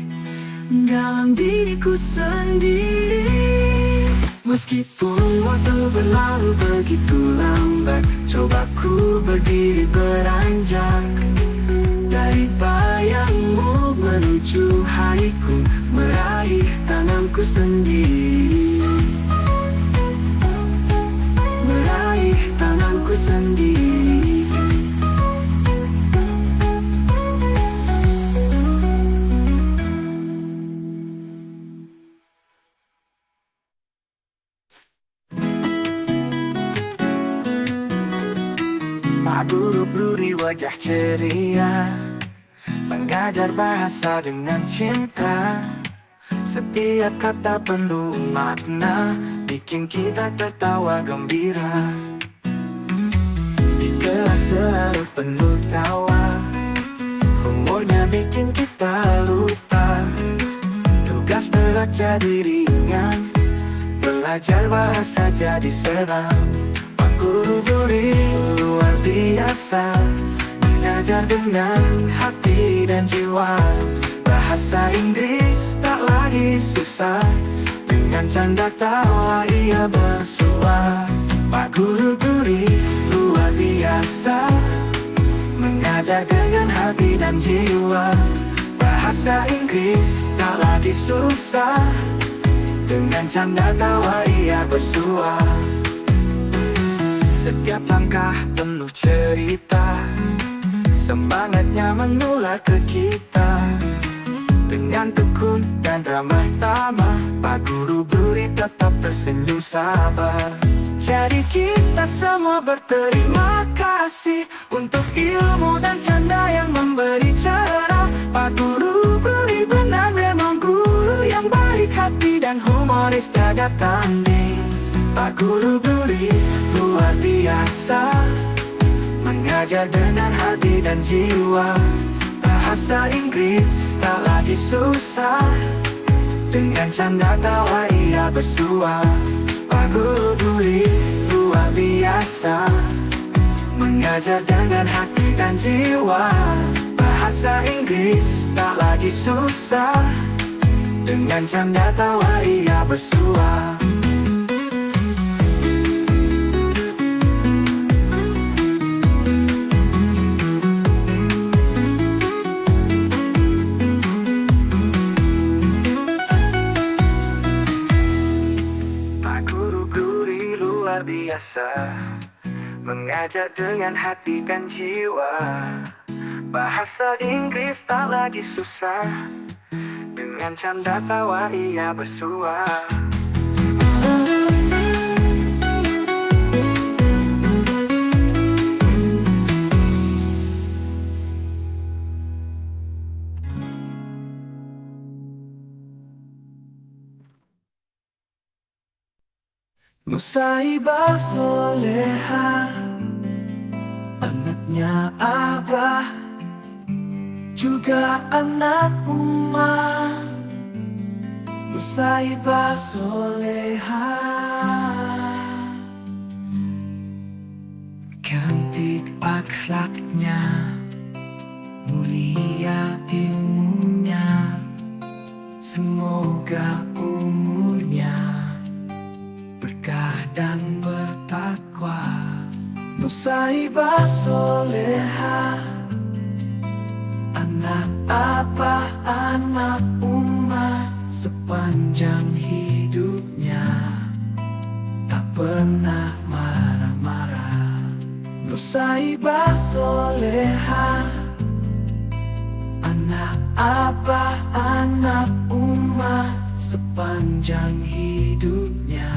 dalam diriku sendiri. Meskipun waktu berlalu begitu lambat, coba ku berdiri beranjak dari bayangmu menuju hariku, meraih tanganku sendiri, meraih tanganku sendiri. Pak Guru Bruri wajah ceria, mengajar bahasa dengan cinta. Setiap kata penuh makna, bikin kita tertawa gembira. Di kelas selalu penuh tawa, humornya bikin kita lupa. Tugas berat jadi ringan, belajar bahasa jadi senang. Pak Guru Bruri luar biasa, mengajar dengan hati dan jiwa. Bahasa Inggris tak lagi susah, dengan canda tawa ia bersua. Pak Guru Bruri luar biasa, mengajar dengan hati dan jiwa. Bahasa Inggris tak lagi susah, dengan canda tawa ia bersua. Setiap langkah penuh cerita, semangatnya menular ke kita. Dengan tekun dan ramah tamah, Pak Guru Bruri tetap tersenyum sabar. Jadi kita semua berterima kasih untuk ilmu dan canda yang memberi cerah. Pak Guru Bruri benar memang guru yang baik hati dan humoris tiada tanding. Pak Guru Bruri luar biasa, mengajar dengan hati dan jiwa. Bahasa Inggris tak lagi susah, Dengan canda tawa ia bersua. Pak Guru Duri luar biasa, mengajar dengan hati dan jiwa. Bahasa Inggris tak lagi susah, dengan canda tawa ia bersua. Pak Guru Duri luar biasa, mengajar dengan hati dan jiwa. Bahasa Inggris tak lagi susah, dengan canda tawa ia bersua. Nusaibah soleha, anaknya Abah, juga anak Umar. Nusaibah soleha, cantik akhlaknya, mulia ilmunya. Semoga umurnya berkah dan bertakwa. Nusaibah soleha, anak Abah, anak Umar. Sepanjang hidupnya tak pernah marah-marah. Nusaibah soleha, anak Abah, anak Umar. Sepanjang hidupnya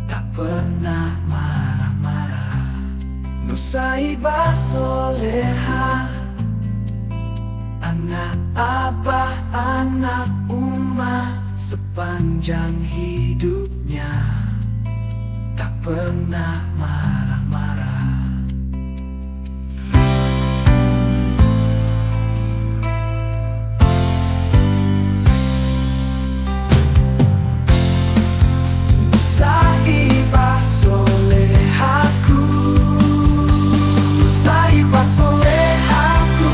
tak pernah marah-marah. Nusaibah soleha, anak Abah, anak Umar. Sepanjang hidupnya tak pernah marah-marah. Nusaibah solehaku, Nusaibah solehaku.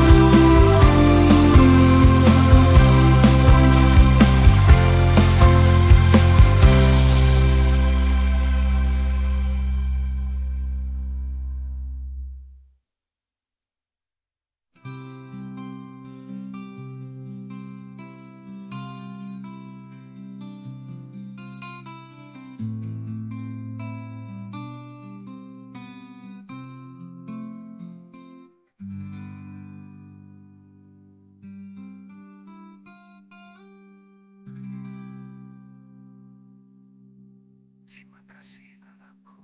Terima kasih anakku,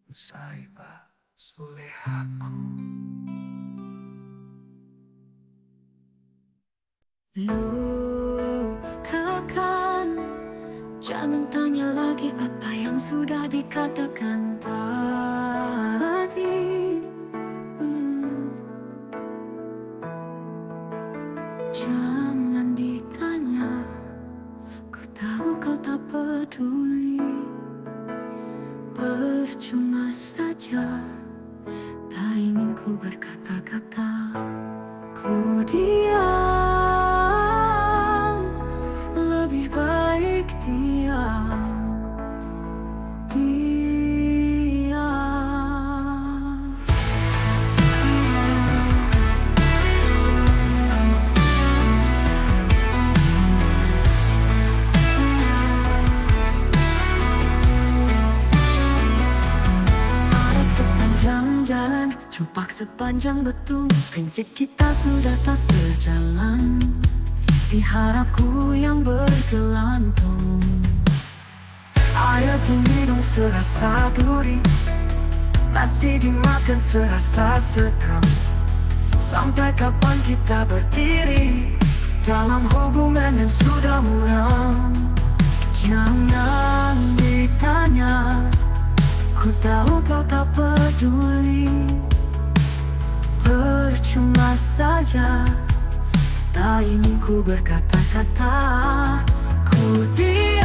Nusaibah solehaku. Lukakan, jangan tanya lagi apa yang sudah dikatakan tadi. Jangan ditanya, ku tahu kau tak peduli. Percuma saja, tak ingin ku berkata-kata. Ku diam, lebih baik diam. Jalan jumpak sepanjang betung, prinsip kita sudah tak sejalan. Di harapku yang bergelantung, Air diminum serasa duri, nasi dimakan serasa sekam. Sampai kapan kita berdiri dalam hubungan yang sudah muram? jangan ditanya, ku tahu kau tak peduli. Percuma saja, tak ingin ku berkata kata-kata. Ku diam,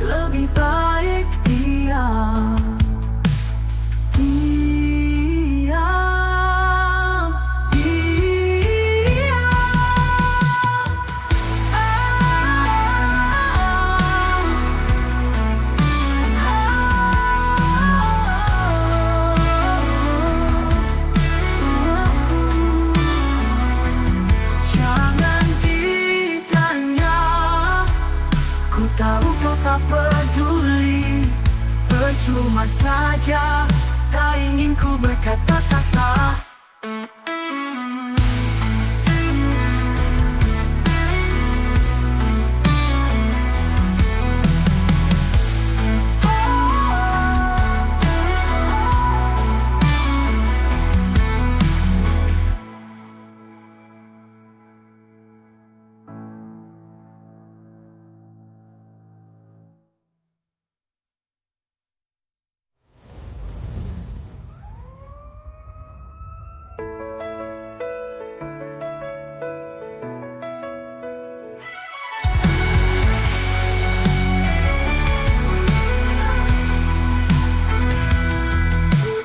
lebih baik diam. Diam, diam. Jangan ditanya, ku tahu kau tak peduli. Percuma saja, tak ingin ku berkata-kata.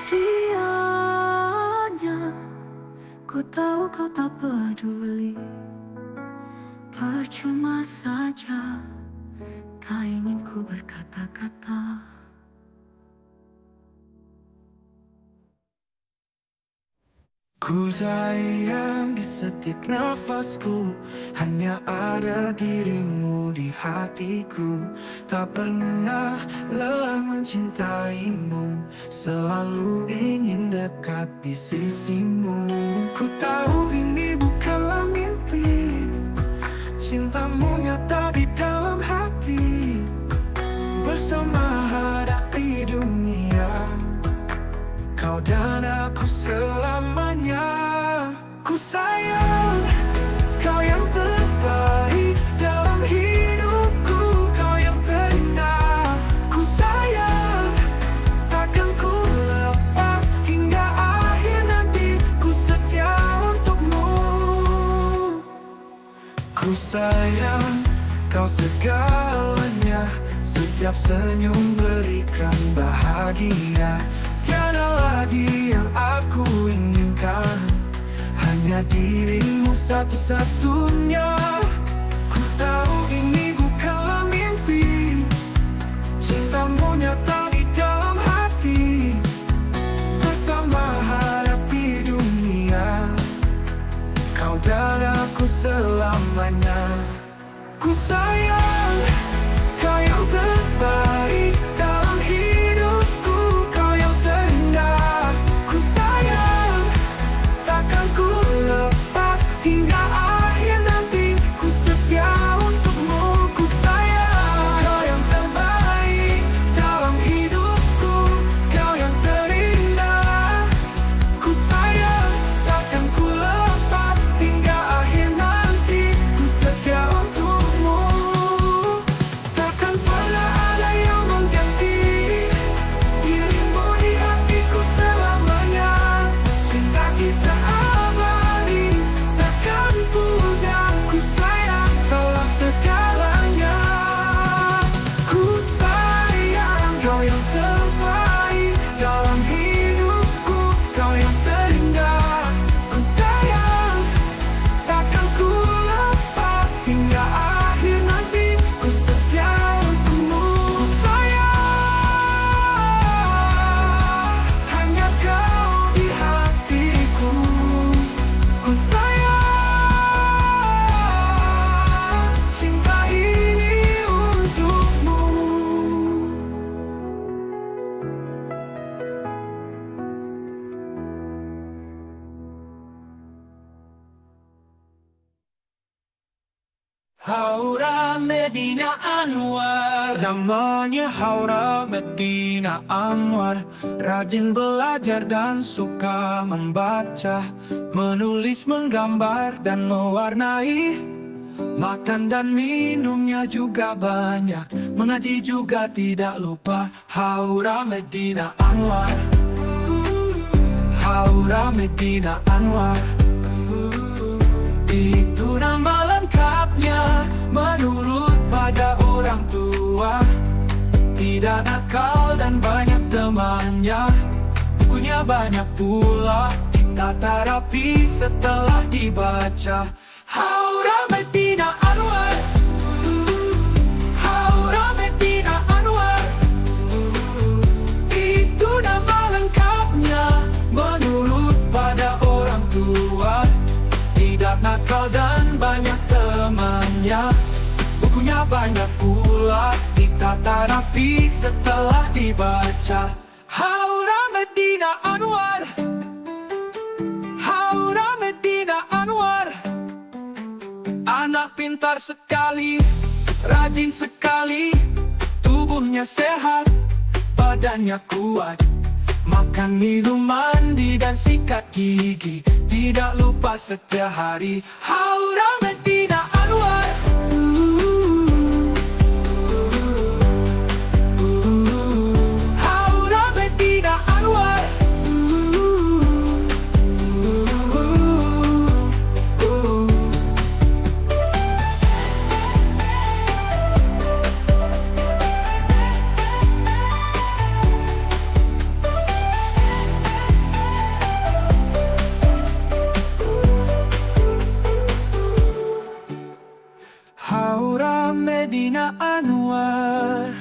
Dianya, ku tahu kau tak peduli. Percuma saja, tak ingin ku berkata-kata. Ku sayang di setiap nafasku, hanya ada dirimu di hatiku. Tak pernah lelah mencintaimu, selalu ingin dekat di sisimu. Ku tahu ini bukanlah mimpi, cintamu nyata di dalam hati. Bersama hadapi dunia, kau dan aku selamanya. Ku sayang, kau yang terbaik dalam hidupku, kau yang terindah. Ku sayang, takkan ku lepas hingga akhir nanti. Ku setia untukmu. Ku sayang, kau segalanya. Setiap senyum berikan bahagia. Tiada lagi yang aku inginkan, hanya dirimu satu-satunya. Ku tahu ini bukanlah mimpi, cintamu nyata di dalam hati. Bersama hadapi dunia, kau dan aku selamanya. Ku sayang, kau yang terbaik dalam hidupku, kau yang terindah. Ku sayang, takkan ku lepas hingga akhir nanti. Ku setia untukmu. Ku sayang, kau yang terbaik dalam hidupku, kau yang terindah. Ku sayang, takkan ku lepas hingga akhir nanti. Ku setia untukmu. Takkan pernah ada yang mengganti dirimu di hatiku selamanya. Cinta kita abadi, takkan pudar. Ku sayang, kaulah segalanya. Ku sayang, kau yang terbaik dalam hidupku, kau yang terindah. Ku sayang, takkan ku lepas hingga akhir nanti. Ku setia untukmu. Ku sayang, hanya kau di hatiku. Ku sayang, cinta ini untukmu. Haura Medina Anwar, namanya Haura Medina Anwar. Rajin belajar dan suka membaca, menulis, menggambar, dan mewarnai. Makan dan minumnya juga banyak, mengaji juga tidak lupa. Haura Medina Anwar, Haura Medina Anwar. Itu nama lengkapnya menurut pada orang tua. Tidak nakal dan banyak temannya, bukunya banyak pula, ditata rapi setelah dibaca. Haura Medina Anwar, Haura Medina Anwar. Itu nama lengkapnya menurut pada orang tua. Tidak nakal dan banyak temannya, bukunya banyak pula, ditata rapi setelah dibaca. Haura Medina Anwar, Haura Medina Anwar. Anak pintar sekali, rajin sekali, tubuhnya sehat, badannya kuat. Makan, minum, mandi, dan sikat gigi, tidak lupa setiap hari. Haura Medina Anwar. Haura Medina Anwar. Haura Medina Anwar.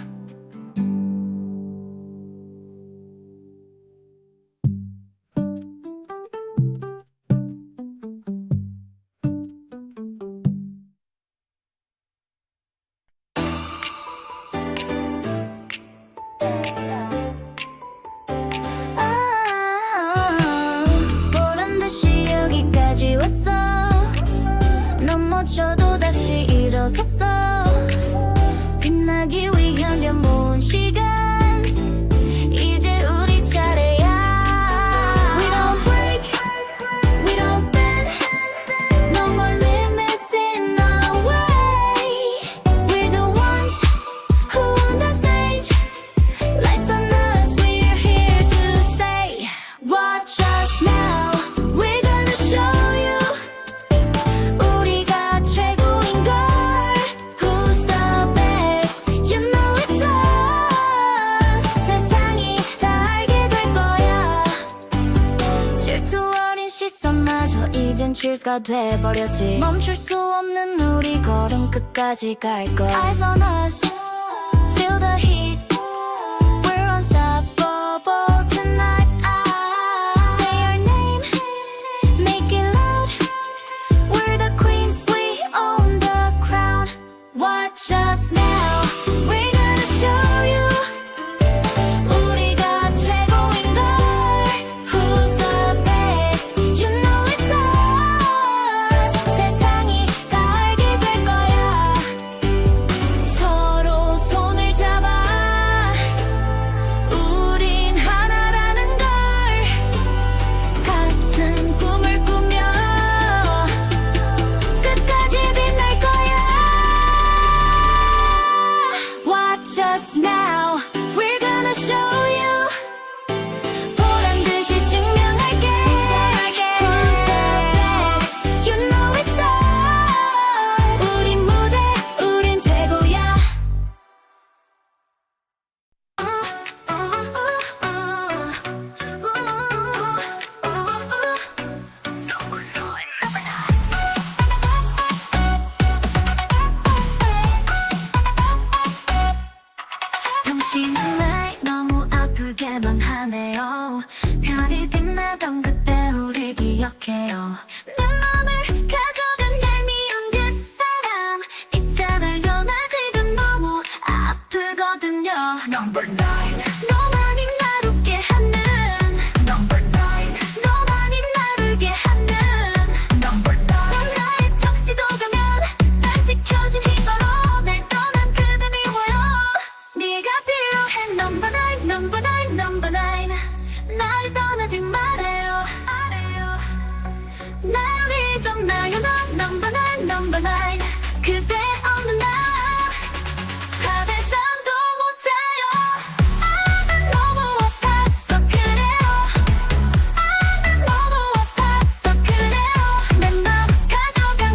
보란듯이 여기까지 왔어. 넘어져도 다시 일어섰어. 빛나기 위한 연 모은 시간, 이제 우리 차례야. We don't break, we don't bend. No more limits in our way. We're the ones who on the stage. Lights on us, we're here to stay. Watch us now, we're gonna show you. 우리가 최고인걸. Who's the best? You know it's us. 세상이 다 알게 될 거야. 질투 어린 시선마저 이젠 cheers가 돼버렸지. 멈출 수 없는 우리 걸음 끝까지 갈 거야. Eyes on us, feel the heat. We're unstoppable tonight. Say your name, make it loud. We're the queens, we own the crown. Watch us now, we're gonna show you. 우리가 최고인걸. Who's the best? You know it's us. 세상이 다 알게 될 거야. 서로 손을 잡아. 우린 하나라는 걸. 같은 꿈을 꾸며 끝까지 빛날 거야. Watch us now, we're gonna show you. 보란 듯이 증명할게. Who's the best? You know it's us. 우린 무대, 우린 최고야. 당신은 날 너무 아프게만 하네요. 별이 빛나던 그때 우릴 기억해요. 내 맘을 가져간 얄미운 그 사람 있잖아요. 나 지금 너무 아프거든요. Number 9. 너만이 날 웃게 하는. Number 9. 너만이 날 울게 하는. Number 9. 넌 나의 턱시도 가면 날 지켜준 힘으로 날 떠난 그대 미워요. 네가 필요해. Number 9, number 9, number 9. 나를 떠나지 말아요. 날 잊었나요? 넌 number 9, number 9. 그대 없는 날 밤에 잠도 못 자요. 난 너무 아파서 그래요. 난 너무 아파서 그래요. 내 맘 가져가.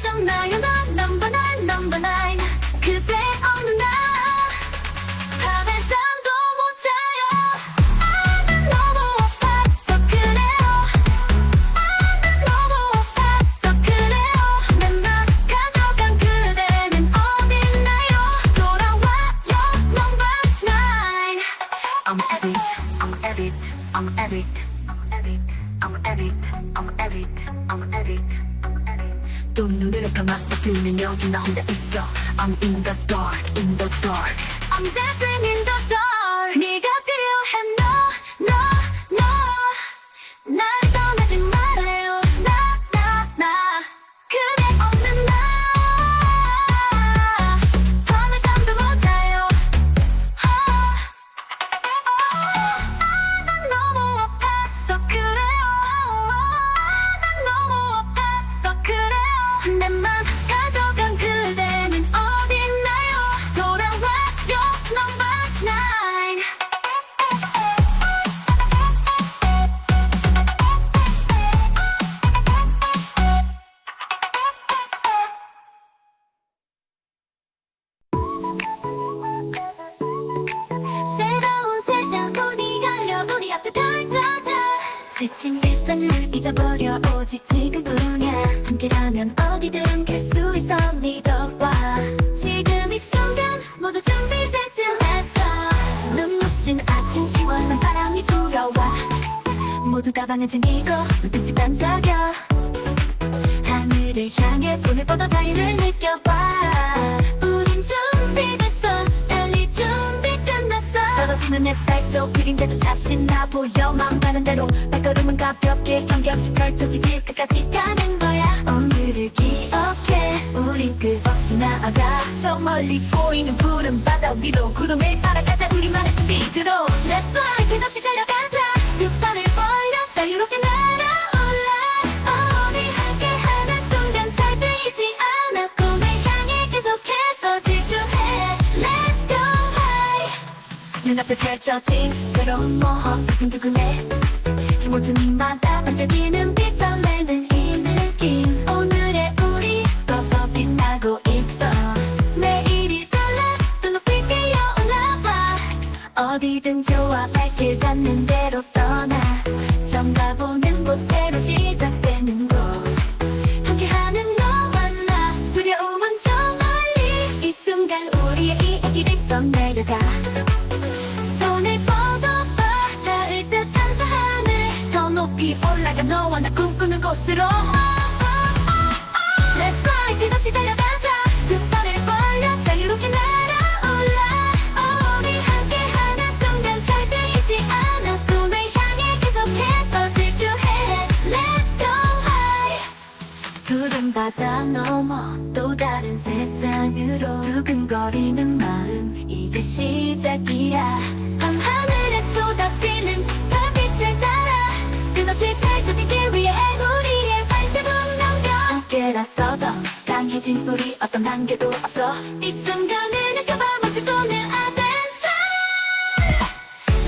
있잖아요 나 number nine number nine 그대 어느 날 밤에 잠도 못 자요 난 너무 아파서 그래요 난 너무 아파서 그래요 내맘 가져간 그대는 어딨나요 돌아와요 number nine I'm addict I'm addict I'm addict I'm addict I'm addict I'm addict 또 눈을 감았다 뜨면 여기 나 혼자 있어 I'm in the dark in the dark I'm dancing in the dark 네가 필요해 no no no 날 떠나지 말아요 나 그대 없는 날 밤에 잠도 못 자요 난 너무 아파서 그래요 난 너무 아파서 그래요 내 맘 가져간 그대는 어딨나요 돌아와요 number nine 새로운 세상 문이 열려 우리 앞에 펼쳐져 지친 일상을 잊어버려 오직 지금뿐이야 함께라면 어디든 갈 수 있어 믿어봐 지금 이 순간 모두 준비됐지 Let's go 눈부신 아침 시원한 바람이 불어와 모두 가방을 챙기고 눈빛이 반짝여 하늘을 향해 손을 뻗어 자유를 느껴봐 우린 준비됐어 달릴 준비 끝났어 떨어지는 햇살 속 그림자도 자신 나 보여 마음 가는 대로 발걸음은 가볍게 경계 없이 펼쳐지길 끝까지 가는 거야 오늘을 기억해 우린 끝없이 나아가 저 멀리 보이는 푸른 바다 위로 구름을 따라가자 우리만의 스피드로 Let's fly 끝없이 달려가자 두 발을 벌려 자유롭게 날아올라 우리 함께하는 순간 절대 잊지 않아 꿈을 향해 계속해서 질주해 Let's go high 눈앞에 펼쳐진 새로운 모험 두근두근해 이 모든 이마다 반짝이는 빛 설레는 이 느낌 오늘의 우리 더 빛나고 있어 내일이 달라 또 높이 뛰어올라봐 어디든 좋아 발길 닿는 대로 떠나 처음 가보는 곳으로 시작되는 곳 함께하는 너와 나 두려움은 저 멀리 이 순간 우리의 이야기를 써내려가 손을 뻗어봐 닿을 듯한 저 하늘 더 높이 올라가 너와 나 꿈꾸는 곳으로 Let's fly 끝없이 달려가자 두 발을 벌려 자유롭게 날아올라 우리 함께하는 순간 절대 잊지 않아 꿈을 향해 계속해서 질주해 Let's go high 푸른 바다 넘어 또 다른 세상으로 두근거리는 마음 이제 시작이야 밤하늘에 쏟아지는 별빛을 따라 끝없이 펼쳐진 길 위에 우리의 발자국 남겨 함께라서 더 강해진 우리 어떤 한계도 없어 이 순간을 느껴봐 멈출 수 없는 adventure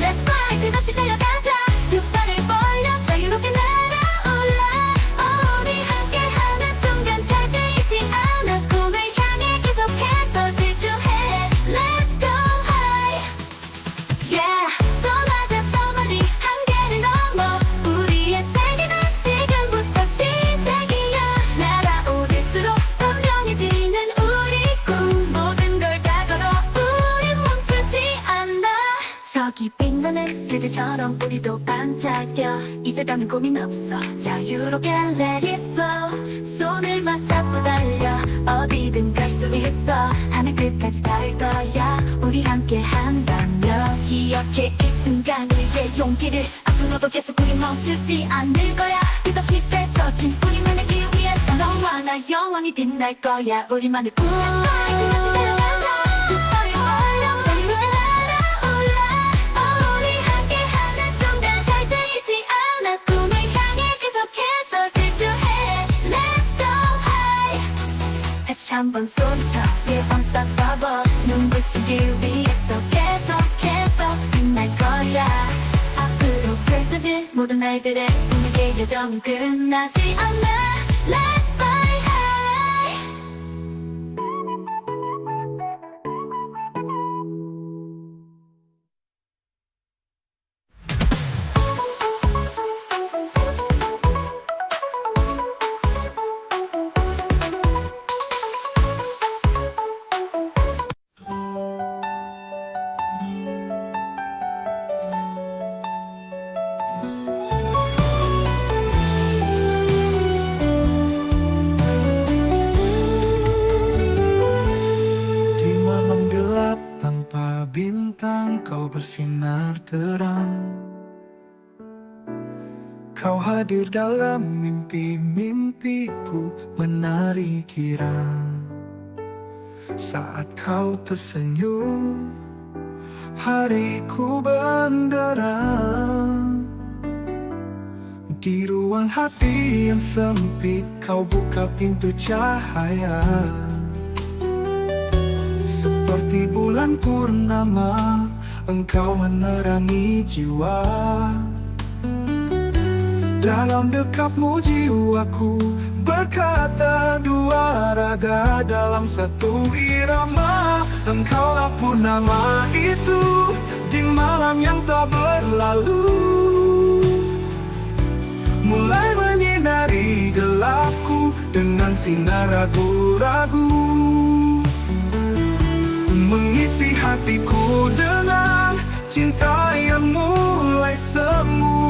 Let's fly 끝없이 달려가자 두 발을 벌려 자유롭게 날아올라 우리 함께하는 순간 절대 잊지 않아 꿈을 향해 계속해서 질주해 Let's go high Yeah 떠나자 더 멀리 한계를 넘어 우리의 세계는 지금부터 시작이야 날아오를수록 선명해지는 우리 꿈 모든 걸 다 걸어 우린 멈추지 않아 저기 빛나는 별들처럼 우리도 반짝여 이제 더는 고민 없어 자유롭게 let it flow 손을 맞잡고 달려 어디든 갈 수 있어 하늘 끝까지 닿을 거야 우리 함께 한다며 기억해 이 순간의 용기를 앞으로도 계속 우리 멈추지 않을 거야 끝없이 펼쳐진 우리만의 길 위에서 너와 나 영원히 빛날 거야 우리만의 꿈 끝없이 달려가자 두 발을 벌려 자유롭게 날아올라 우리 함께하는 순간 절대 잊지 않아 꿈을 향해 계속해서 질주해 Let's go high 다시 한번 소리쳐 We're unstoppable 눈부신 길 위에서 계속해서 빛날 거야 앞으로 펼쳐질 모든 날들의 우리의 여정은 끝나지 않아 Let's fly high bersinar terang. Kau hadir dalam mimpi-mimpiku, menari kirang. Saat kau tersenyum, hariku benderang. Di ruang hati yang sempit, kau buka pintu cahaya. Seperti bulan purnama, engkau menerangi jiwa. Dalam dekapmu jiwaku berkata dua raga dalam satu irama. Engkaulah purnama itu di malam yang tak berlalu, mulai menyinari gelapku dengan sinar ragu-ragu, mengisi hatiku dengan cinta yang mulai semu.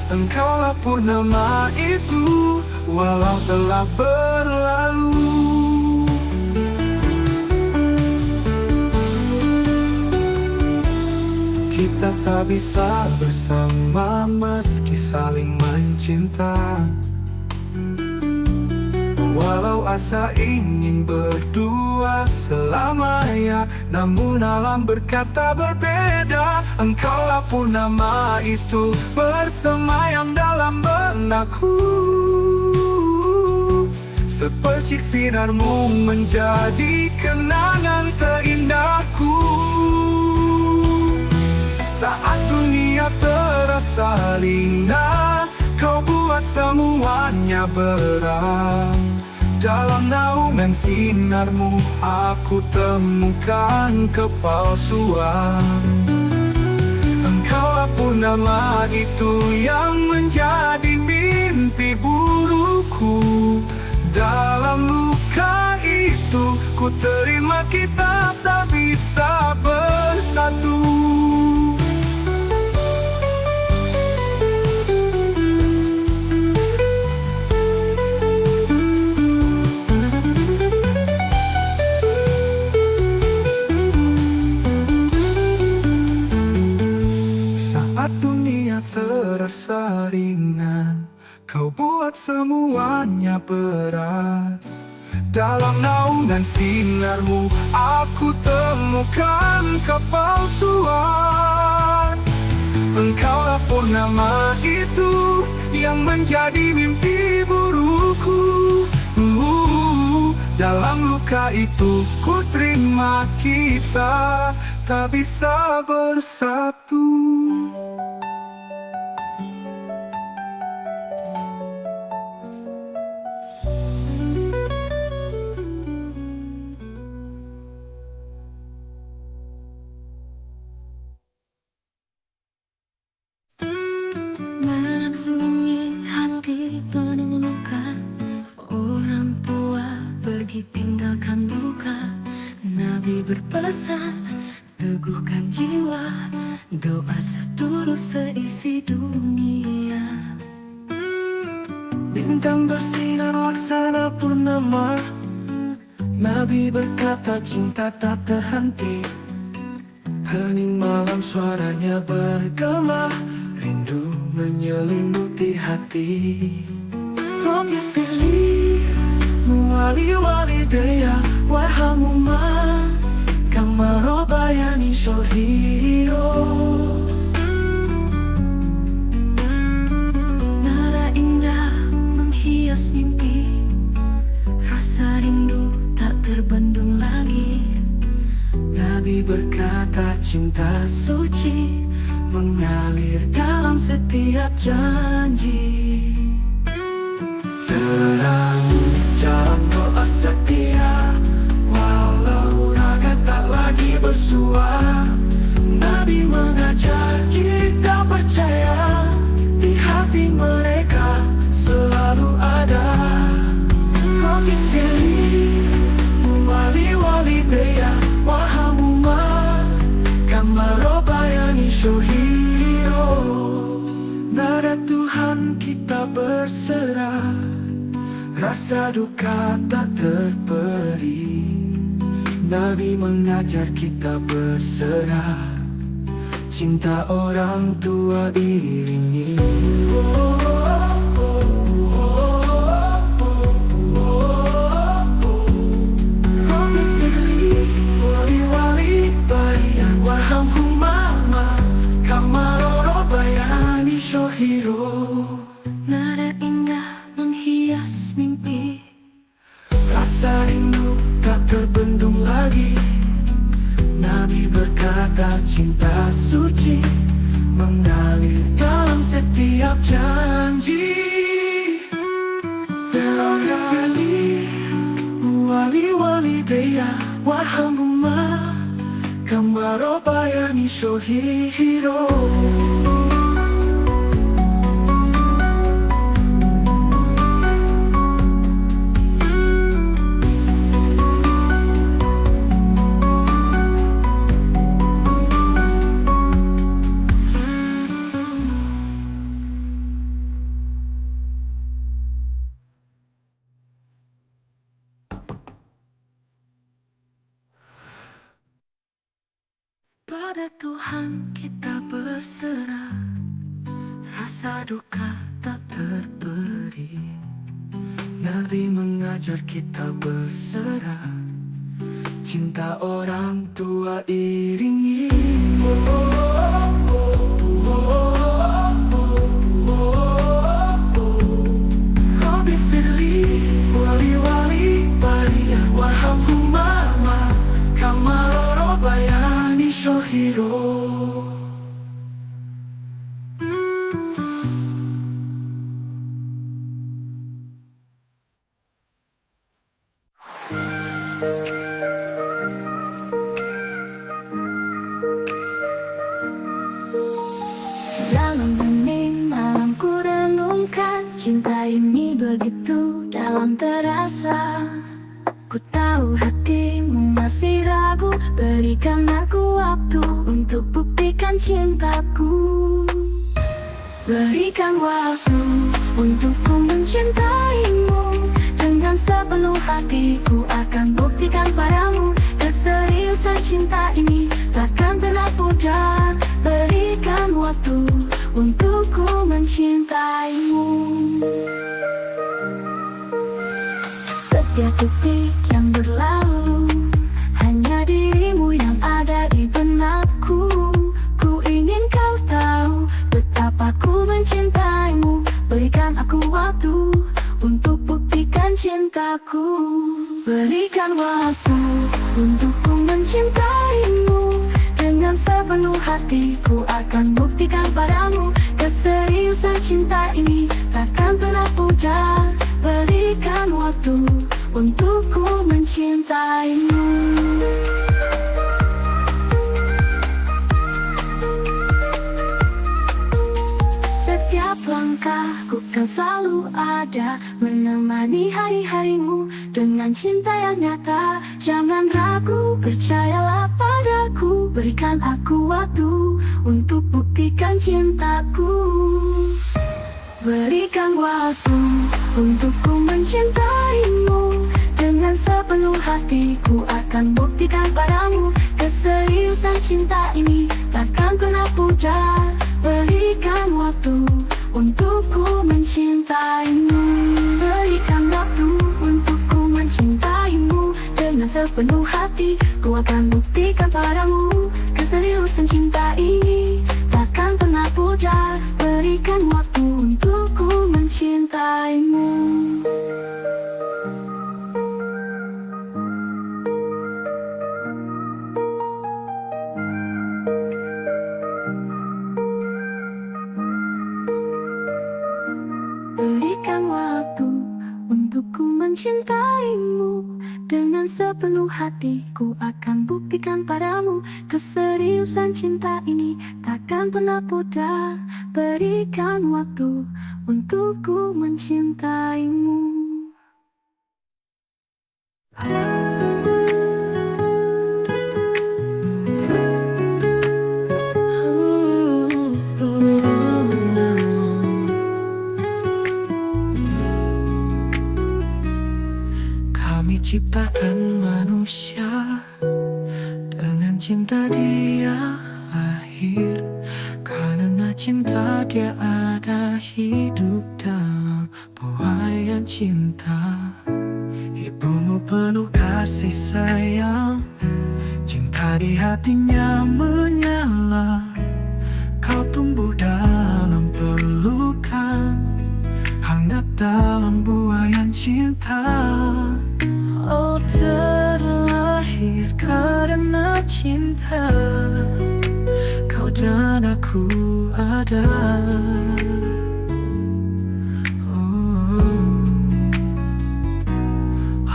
Engkaulah purnama itu walau telah berlalu. Kita tak bisa bersama meski saling mencinta. Walau asa ingin berdua selamanya, namun alam berkata berbeda. Engkaulah purnama itu bersemayam dalam benakku. Seperti sinarmu menjadi kenangan terindahku. Saat dunia terasa ringan, kau buat semuanya berat. Dalam naungan sinarmu, aku temukan kepalsuan. Engkaulah purnama itu yang menjadi mimpi burukku. Dalam luka itu, ku terima kita tak bisa bersatu. Dunia terasa ringan, kau buat semuanya berat. Dalam naungan sinarmu, aku temukan kepalsuan. Engkaulah purnama itu yang menjadi mimpi burukku. Dalam luka itu, ku terima kita tak bisa bersatu. Malam sunyi, hati penuh luka. Orang tua pergi tinggalkan duka. Nabi berpesan, teguhkan jiwa. Doa setulus seisi dunia. Bintang bersinar laksana purnama. Nabi berkata cinta tak terhenti. Hening malam suaranya bergema, rindu menyelimuti hati. Rabbi fili Wali walidayya warhamhuma kama rabbayani shaghira. nada indah menghias mimpi. Rasa rindu tak terbendung lagi. Nabi berkata cinta suci mengalir dalam setiap janji. Terang jalan doa setia, walau raga tak lagi bersua. Nabi mengajar kita percaya, di hati mereka selalu ada. Rabbi fili Wali walidayya warhamhuma kama rabbayani shaghira. Nada Tuhan kita berserah, rasa duka tak terperi. Nabi mengajar kita berserah, cinta orang tua iringi. Rabbi firli wali bayan warhamhumma kama rabbayani shohiro. Nada indah menghias mimpi, Rasa rindu tak terbendung lagi. Nabi berkata cinta suci mengalir dalam setiap janji. Rabbi wali daya warhamhumma kama rabbayani shohiro. pada Tuhan kita berserah, rasa duka tak terberi. Nabi mengajar kita berserah, cinta orang tua iringi. Rabbi firli wali bayan warhamhumma kama rabbayani shohiro. Dalam hening malam ku renungkan, cinta ini begitu dalam terasa. Ku tahu hatimu masih ragu, berikan aku waktu untuk buktikan cintaku. Berikan waktu untukku mencintaimu, dengan sepenuh hatiku akan buktikan padamu. Keseriusan cinta ini takkan pernah pudar. Berikan waktu untukku mencintaimu. Setiap detik yang berlalu, hanya dirimu yang ada di benakku. Ku ingin kau tahu betapa ku mencintaimu. Berikan aku waktu untuk buktikan cintaku. Berikan waktu untukku mencintaimu, dengan sepenuh hatiku akan buktikan padamu. Keseriusan cinta ini takkan pernah pudar. Berikan waktu untukku mencintaimu. Setiap langkahku kan selalu ada, menemani hari-harimu dengan cinta yang nyata. Jangan ragu, percayalah padaku. Berikan aku waktu untuk buktikan cintaku. Berikan waktu untukku mencintaimu, dengan sepenuh hatiku akan buktikan padamu. Keseriusan cinta ini takkan pernah pudar. Berikan waktu untukku mencintaimu. Berikan waktu untukku mencintaimu, dengan sepenuh hati ku akan buktikan padamu. Keseriusan cinta ini takkan pernah pudar. Berikan waktu untukku mencintaimu. Berikan waktu untukku mencintaimu, dengan sepenuh hatiku akan buktikan padamu. Keseriusan cinta ini takkan pernah pudar. Berikan waktu untukku mencintaimu. Kami ciptakan manusia cinta dia lahir, karena cinta dia ada hidup dalam buayan cinta. Ibumu penuh kasih sayang, cinta di hatinya menyala. Kau tumbuh dalam pelukan, hangat dalam buayan cinta. Oh, terlahir karena cinta, kau dan aku ada.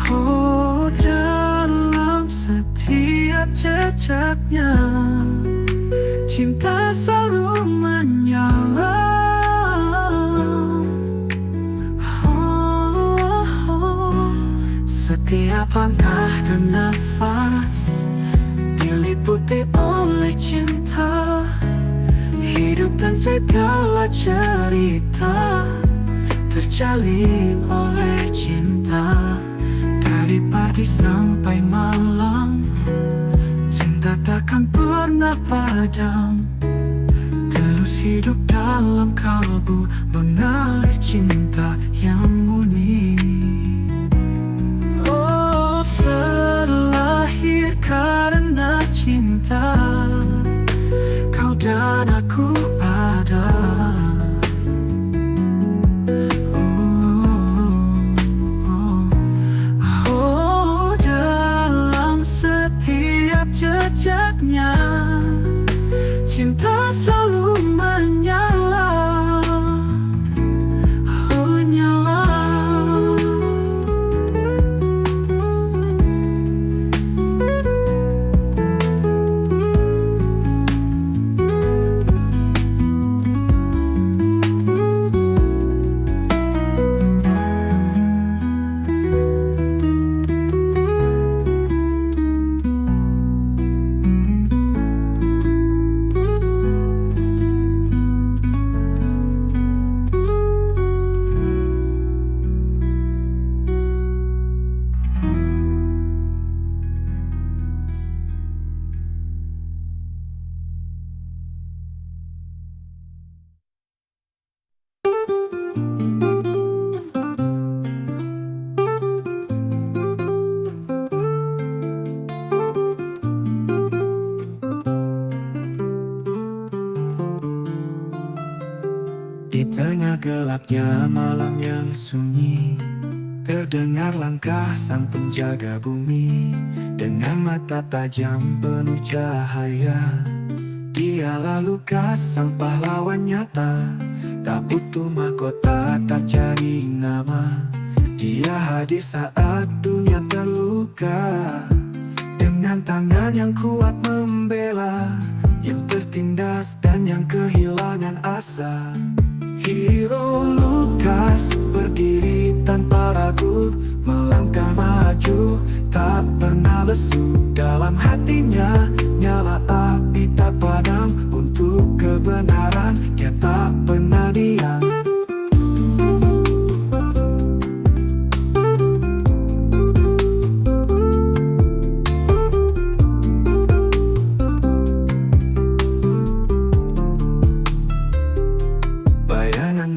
Oh, dalam setiap jejaknya cinta selalu menyala. Setiap langkah dan nafas diliputi oleh cinta. Hidup dan segala cerita terjalin oleh cinta. Dari pagi sampai malam, cinta takkan pernah padam. Terus hidup dalam kalbu, mengalir cinta yang murni. Terlahir karena cinta, kau dan aku ada. Oh, dalam setiap jejaknya cinta selalu menyala. Oh, nyala. Di tengah gelapnya malam yang sunyi, terdengar langkah sang penjaga bumi. Dengan mata tajam penuh cahaya, dia lalu ke sang pahlawan nyata. Tak butuh mahkota, tak cari nama, dia hadir saat dunia terluka. Dengan tangan yang kuat membela yang tertindas dan yang kehilangan asa. Hero Lukas berdiri tanpa ragu, melangkah maju, tak pernah lesu. Dalam hatinya nyala api tak padam, untuk kebenaran dia tak pernah diam.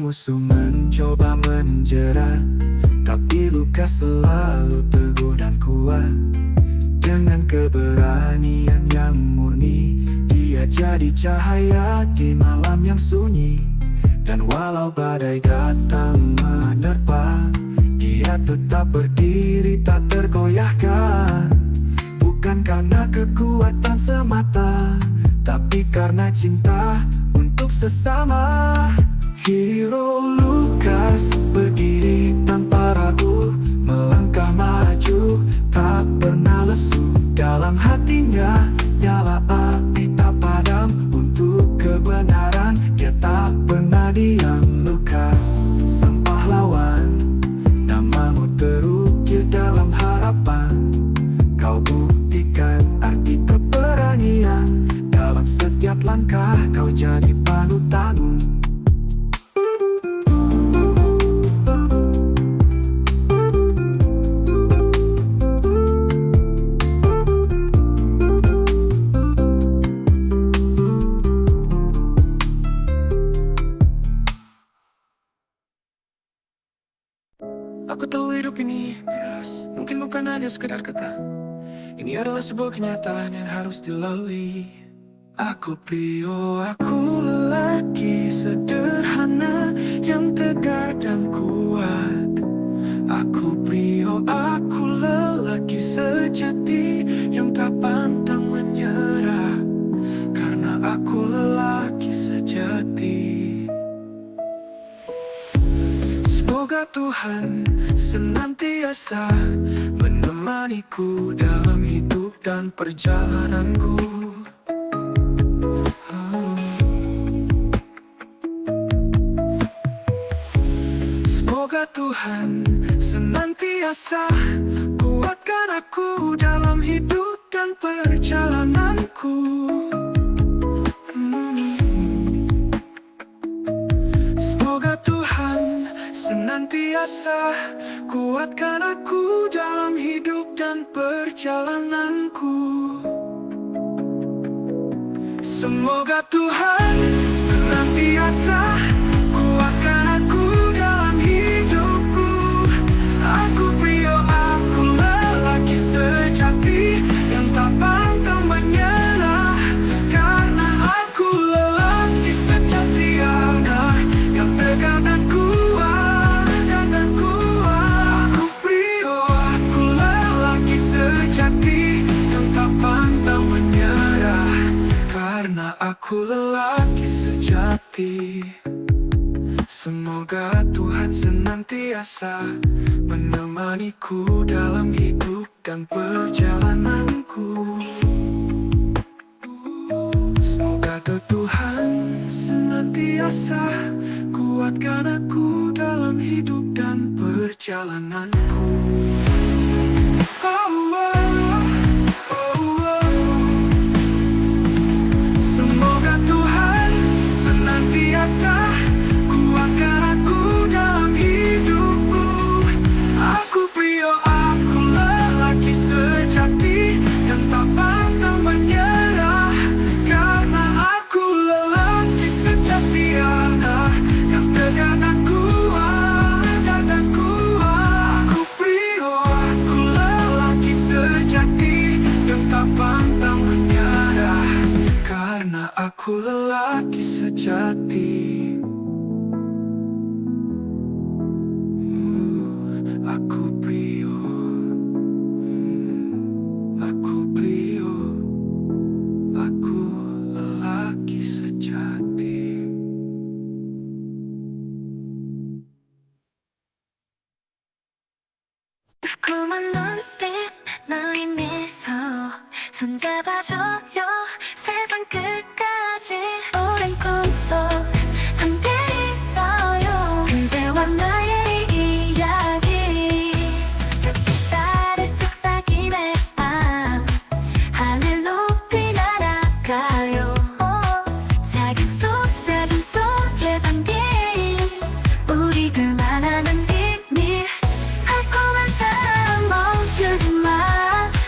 Musuh mencoba menjerat, tapi Lukas selalu teguh dan kuat. Dengan keberanian yang murni, dia jadi cahaya di malam yang sunyi. Dan walau badai datang menerpa, dia tetap berdiri tak tergoyahkan. Bukan karena kekuatan semata, tapi karena cinta untuk sesama. Hero Lukas berdiri tanpa ragu, melangkah maju, tak pernah lesu. Dalam hatinya nyala api tak padam, untuk kebenaran dia tak pernah diam. Lukas, sang pahlawan, namamu terukir dalam harapan. Kau buktikan arti keberanian, dalam setiap langkah kau jadi panutanmu. jelas. Mungkin bukan hanya sekedar kata, ini adalah sebuah kenyataan yang harus dilalui. Aku prio, aku lelaki sederhana yang tegar dan kuat. Aku prio, aku lelaki sejati yang tak pantang menyerah, karena aku lelaki sejati. Semoga Tuhan senantiasa menemaniku dalam hidup dan perjalananku. Semoga Tuhan senantiasa kuatkan aku dalam hidup dan perjalananku. Semoga Tuhan senantiasa kuatkan aku dalam hidup dan perjalananku. Semoga Tuhan senantiasa kuatkan aku dalam hidupku. Aku prio, aku lelaki sejati yang tak pantang menyerah, karena aku lelaki sejati yang tegar dan kuat, dan kuat. Aku prio, aku lelaki sejati yang tak pantang menyerah, karena aku lelaki sejati. Semoga Tuhan senantiasa menemaniku dalam hidup dan perjalananku. Semoga Tuhan senantiasa kuatkan aku dalam hidup dan perjalananku. Semoga Tuhan senantiasa kuatkan aku dalam hidupku. Aku prio, aku lelaki sejati yang tak pantang menyerah, karena aku lelaki sejati yang tegar dan kuat, dan kuat. Aku prio, aku lelaki sejati yang tak pantang menyerah, karena aku lelaki sejati. Aku prio, aku prio, aku lelaki sejati. 달콤한 눈빛 너의 미소 손잡아줘요 세상 끝까지 오랜 꿈속 함께 있어요 그대와 나의 이야기 별빛달에 속삭이네 밤 하늘 높이 날아가요 작은 속삭임 속에 담긴 우리들만 아는 비밀 달콤한 사랑 멈추지 마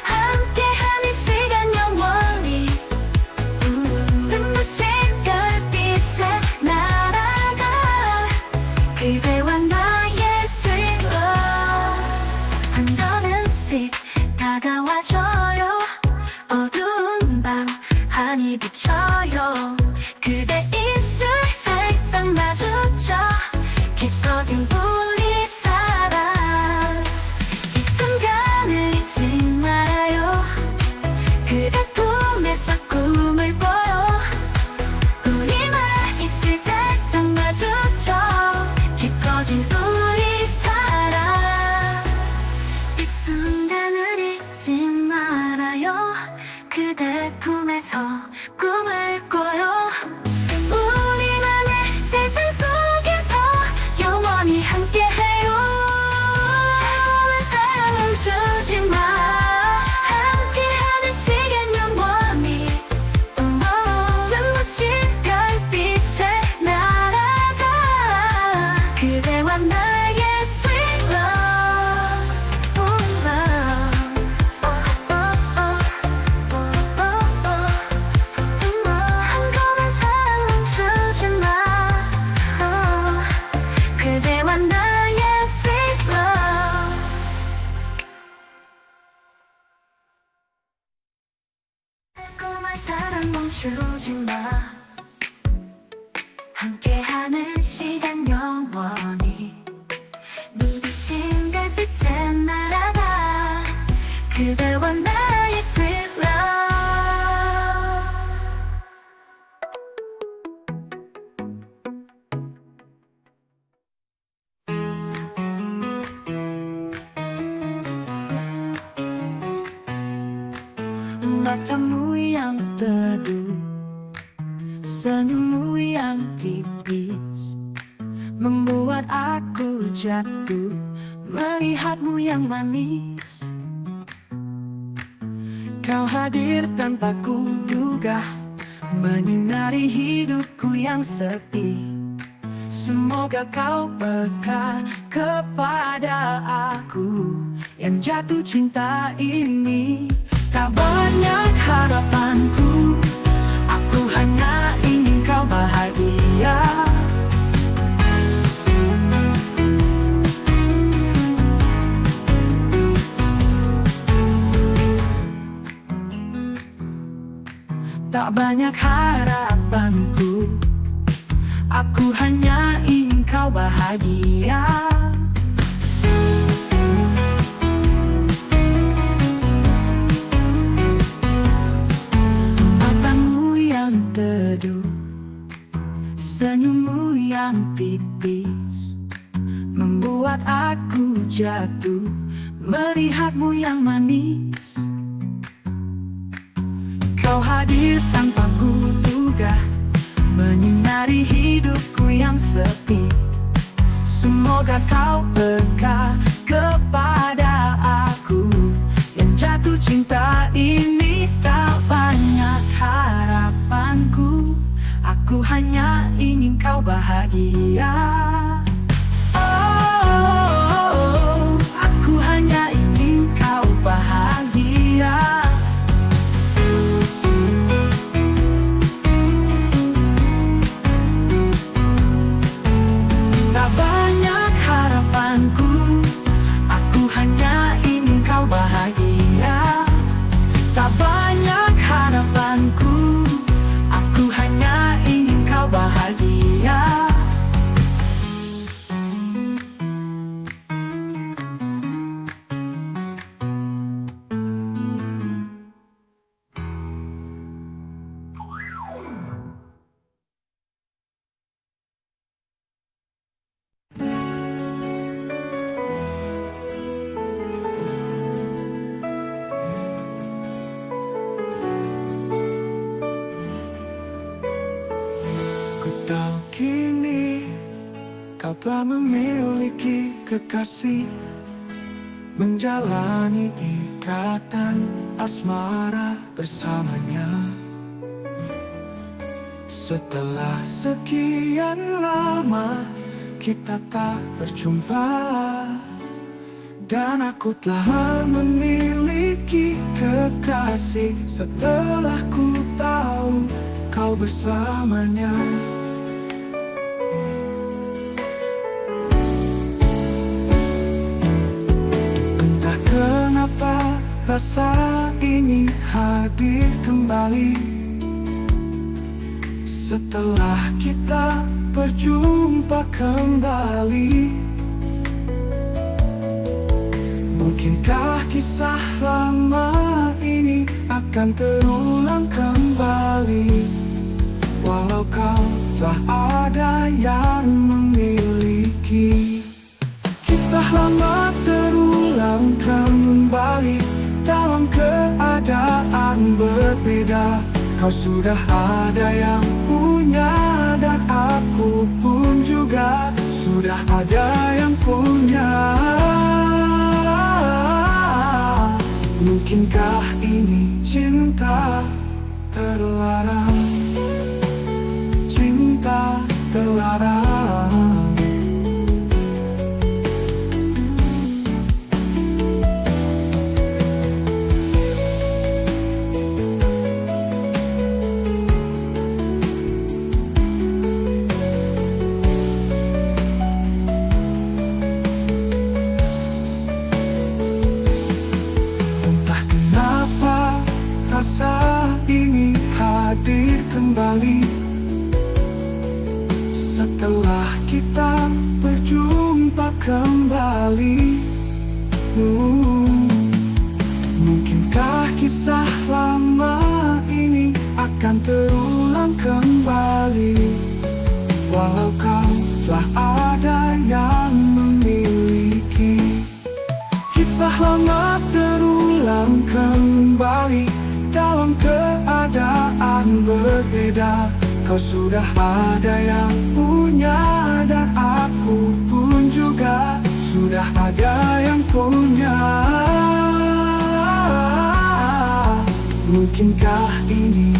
함께하는 시간 영원히 눈부신 별빛에 날아가 그대와 나의 sweet love 한 걸음씩 다가와줘요 어두운 밤 하니 비춰요 그대 입술 살짝 마주쳐 깊어진 우리 사랑 이 순간을 잊지 말아요 그대 꿈에서 꿈을 꿔요 우리만 입술 살짝 마주쳐 깊어진 우리 사랑 이 순간을 잊지 말아요 그대 품에서 꿈을 꿔요 우리만의 세상 속에서 영원히 함께해요 달콤한 사랑 멈추지 마 함께하는 시간 영원히 눈부신 별빛에 날아가 그대와 나의 sweet love 시간 멈추지 마 함께하는 시간 영원히 눈부신 달빛에 날아가 그대와 나의 sweet love Matamu yang teduh, senyummu yang tipis membuat aku jatuh melihatmu yang manis. Kau hadir tanpa kuduga menyinari hidupku yang sepi. Semoga kau peka kepada aku yang jatuh cinta ini. Tak banyak harapanku, aku hanya ingin kau bahagia. Tak banyak harapanku, aku hanya ingin kau bahagia. Matamu yang teduh, senyummu yang tipis membuat aku jatuh melihatmu yang manis. Kau hadir tanpa kuduga menyinari hidupku yang sepi. Semoga kau peka kepada aku yang jatuh cinta ini. Tak banyak harapanku, aku hanya ingin kau bahagia. Oh, aku hanya ingin kau bahagia. Tak banyak harapanku, aku hanya ingin kau bahagia. Tak banyak harapanku, aku hanya ingin kau bahagia. Ku tahu kini kau telah memiliki kekasih, menjalani ikatan asmara bersamanya. Setelah sekian lama kita tak berjumpa, dan aku telah memiliki kekasih setelah ku tahu kau bersamanya. Entah kenapa rasa ini hadir kembali setelah kita berjumpa kembali. Mungkinkah kisah lama ini akan terulang kembali, walau kau tak ada yang memiliki. Kisah lama terulang kembali dalam keadaan berbeda. Kau sudah ada yang punya, dan aku pun juga sudah ada yang punya. Mungkinkah ini cinta terlarang? Cinta terlarang. Entah kenapa rasa ini hadir kembali. Setelah kita berjumpa kembali, mungkinkah kisah lama ini akan terulang kembali? Walau kau telah ada yang memiliki, kisah lama terulang kembali dalam keadaan berbeda. Kau sudah ada yang punya, dan aku pun juga sudah ada yang punya. Mungkinkah ini